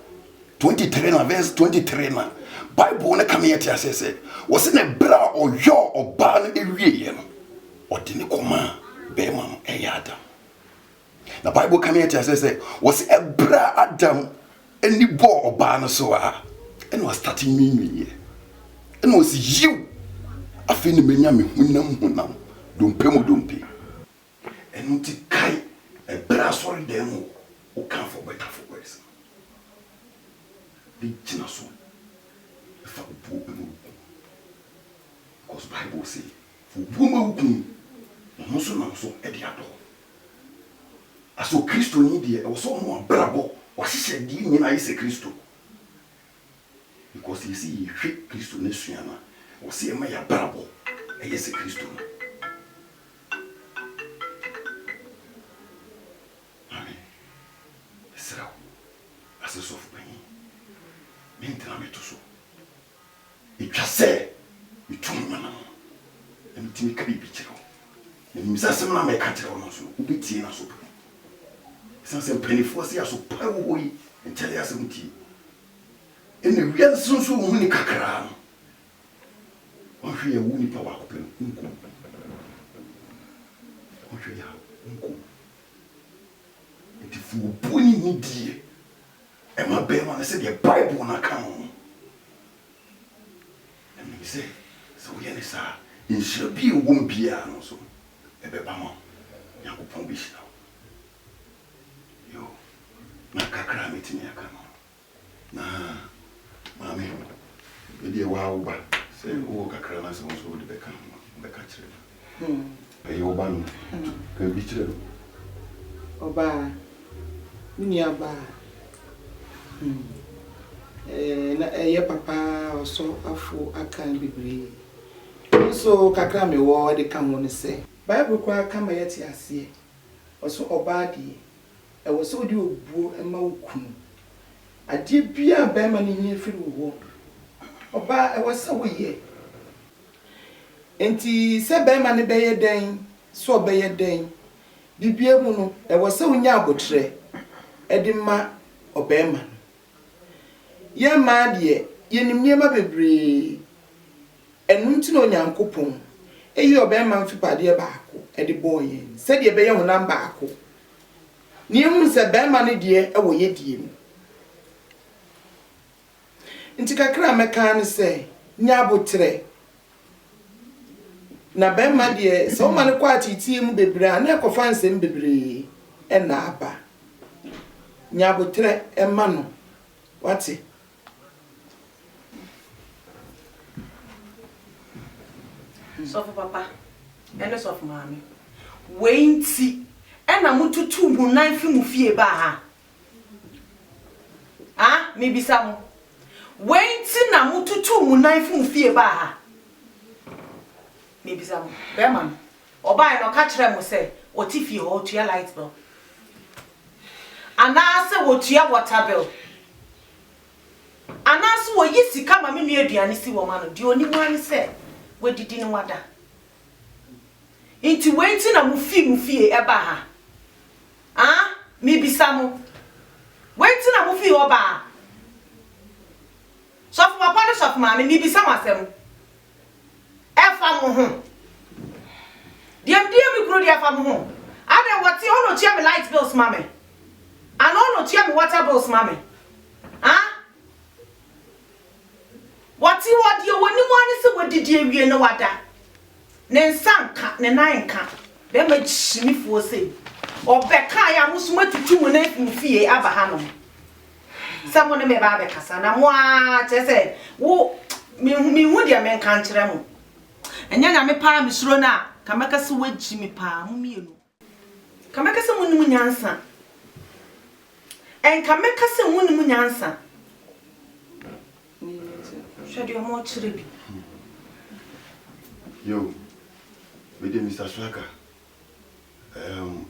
23 na verse 23 na Bible na come here to say was in a bra or yo or ban ewie no odini koma be ma Adam. Na Bible come here to say was a bra Adam any bo or ban so and was starting me and was you afini menya me hunam dompe and unti kai a bra sorry demo who come for better for worse. The Chinaso, if I poor because Bible say, for woman who so ediado. As so Christo need or so more bravo, or she said, Dina is a Christo. Because you see, Christo Nesiana, or see a maya bravo, a yes a Christo. As a soft penny, maintain to so. It just say, you told me, and Timmy can be picture. And Mrs. Sam may catch on us, who be tea and soup. Some penny for us, so power away and tell us some tea. And the real son so winning cacran. One free a wounded power open. One free a and if you pony me dear. And my baby man said the Bible na come. And me say, so we are say, in shall be won't be no so. Ebe bama, yango pombish now. Yo, na kakra meti me aka no. Na, mami, we dey wa uba. Say o kakra na so so de beka kire. E yo ba no. Ka bi kire no. Oba, mini aba. Na papa also afo akan bibre so kakra me wo de kan won se Bible kwa kama yeti ase also oba de e wo so de obuo ema okunu ade bia ba ma ne nya firi wo oba e wo se wo ye enti se ba ma ne be ye den so be ye den bibia mu no e wo se wo nya abotre e de ma obema ye ma de ye nimye ma bebre enu nti no nyankopon eyi obema mfipade baako e de boye se de be ye honam baako ni hu se be ma ne de e wo ye die mu nti kakra meka ne se nya abotre na be ma de so ma ne kwa titie mu bebre na ekofa nsem bebre e na aba nya abotre e ma no wati so for papa and so for mommy wenti e na mututu mu nan fi mu fie ba ha me bisa mo wenti na mututu mu nan fi mu fie ba ha me bisa mo be man oba e no ka kire mo se oti fie ho tua light bill wotua water bill. Anaso wo yi sika ma me nu aduane si wo ma no de oni mu ani se we didi ni wada. Inti wenti na mu fie eba ha. Ah, mi bisa mo. Wenti na mu fie oba ha. So for papa no so for ma mi bisa masem. Efa mo ho. Diam mi kuro dia fa mo ho. Ada wati ono tia me light bills mame. And ono tia me water bills mame. Ah? Wati wadi woni mo ani se wadidi awie no wada. Ne nsanka ne nanka. Be ma chimi fo se. Obeka ya musuma tutu mu na fie aba hanom. Samo ne me ba be kasa na mo a chese wo mi hu dia men kan kire mo. Enya nya me pa mi suro na kamaka se waji mi pa mu mienu. Kamaka se munum nyansa. En kamaka se munum nyansa. Shadi omo chire bi. Yo. We did Mr. Striker.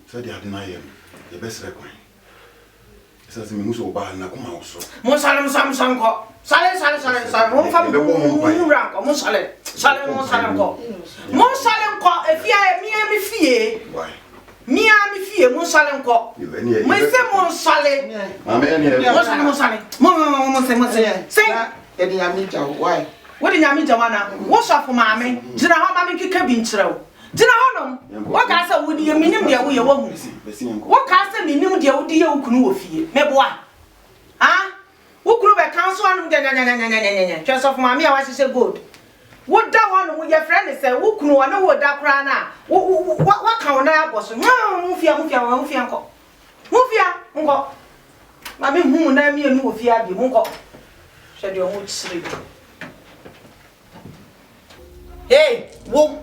Said you had denied him. The best record. Says me muso ba na kuma oso. Mo sale ko. Sale. Mo fa mo ranko. Mo sale ko. Mo sale ko e fie mi fie. Why? Mi fie mo sale ko. Mo se mo sale. Mama eni. Mo sale. Mo se. Say e di ami ja why? What di ami ja wana? Wo so for mama. Jina ho mama kika bi nkirew. Jina honom. Wo ka sa wo di minim de wo ye wo hu. Wo ka sa minim de wo di ye wo kunu wo fie. Meboa. Ah? Wo kunu be council anum de nya. Just of mama a wa hye gold. Wo da honom wo ye friend say wo kunu wo na wo da kra na. Wo ka wo na aboso. Mu fia nko. Mu fia nko. Mama hu na mi enu wo fie abi mu nko. Shade o mo chire. Hey, wo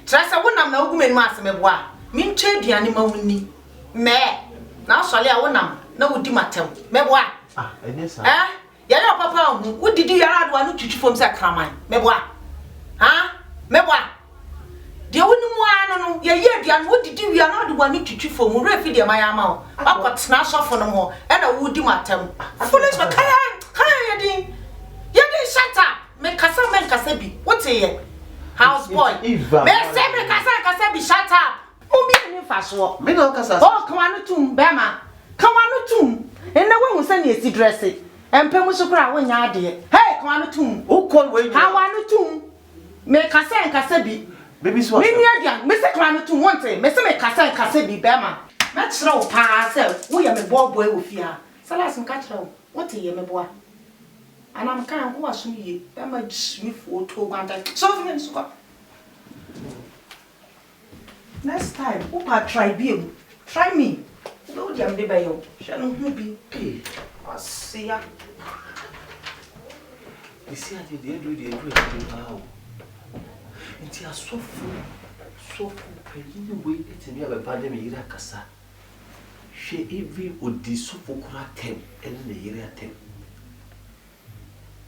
trasa wonam na ogumenu asemeboa minche aduane ma wuni me na asole a wonam na wodi matem meboa enesa ya na papa hu wodidi yara adwa no twitwi fom se kraman meboa meboa de woni mu ano no ye aduane wodidi wi na adwa no twitwi fom refi de maya ma o akotena sofo no ho e na wodi matem foolish ma kaya yedin shut up me kasa bi what ye house boy me say me kasa bi shut up obi ni faso me no kasa oh kwanu tum bema kwanu tum enne we hu se na esi dress empem so kra wo nya ade hey kwanu tum o call we kwanu tum me kasa bi baby so me ni adia me say kwanu tum want me say me kasa bi bema me kire o pa se wo ye me boy wo fia salas me ka kire what ye me boy and I'm kind of watching you. I'm a Smith photo one time. So next time, who try you? Try me. No, damn the bayo. Shall not be. I see ya. You see, I did the how. It's a so full, anyway, it's a near pandemic. Casa. She even would be so for 10 and the year 10.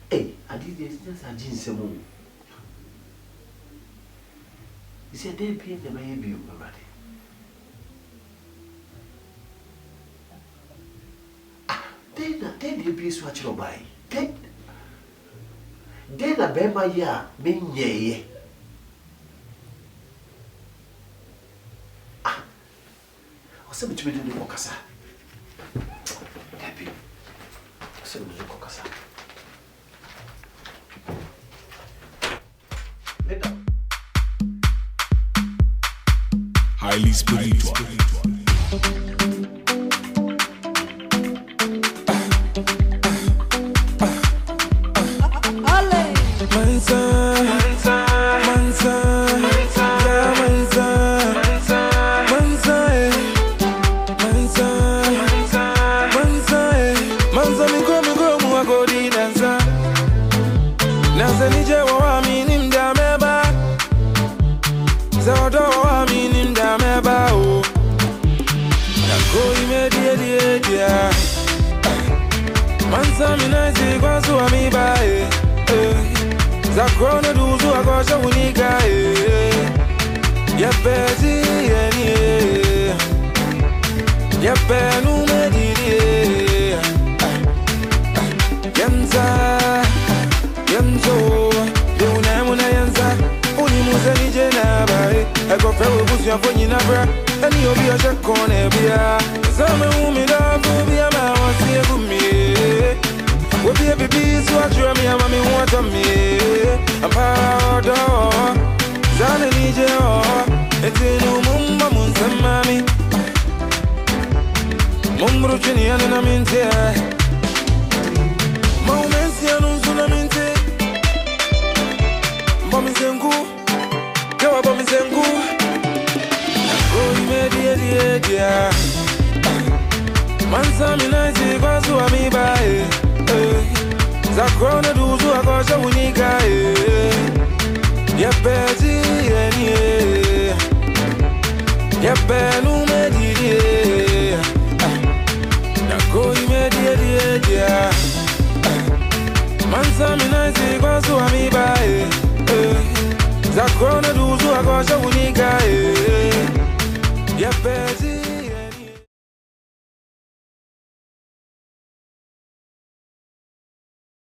Hey, I did this just a jeans. You see, they pay the baby, everybody. Then they be swatch your buy. Then a bema ya, being ye. What's the between the Mocassa? Happy. What's the Mocassa? Highly spiritual. Zakrona duzu akosha unika ye pezi ye benu medidi Yenza Yenzo Deuna muna yenza Uni muze nije na bae Ego fewe busu ya fonyi na bra Eni obi ya shakone bia Zame umida bubia ma wasiye gumi Wobi ya bibi suwa jura mi ya mami wata mi Ampado Zane nije o Etinu mumba munsamami Mumbru chini ya nina minte Maumensi ya nunzuna minte Bomizengu Kewa bomizengu Nakoi media Mansa minaisi kwa suwa mibae Zakrona duzu akosha unika Yepeti yenie Yepenu medidie Nakoi media Mansa minaisi kwa suwa mibae Zakrona duzu akosha unika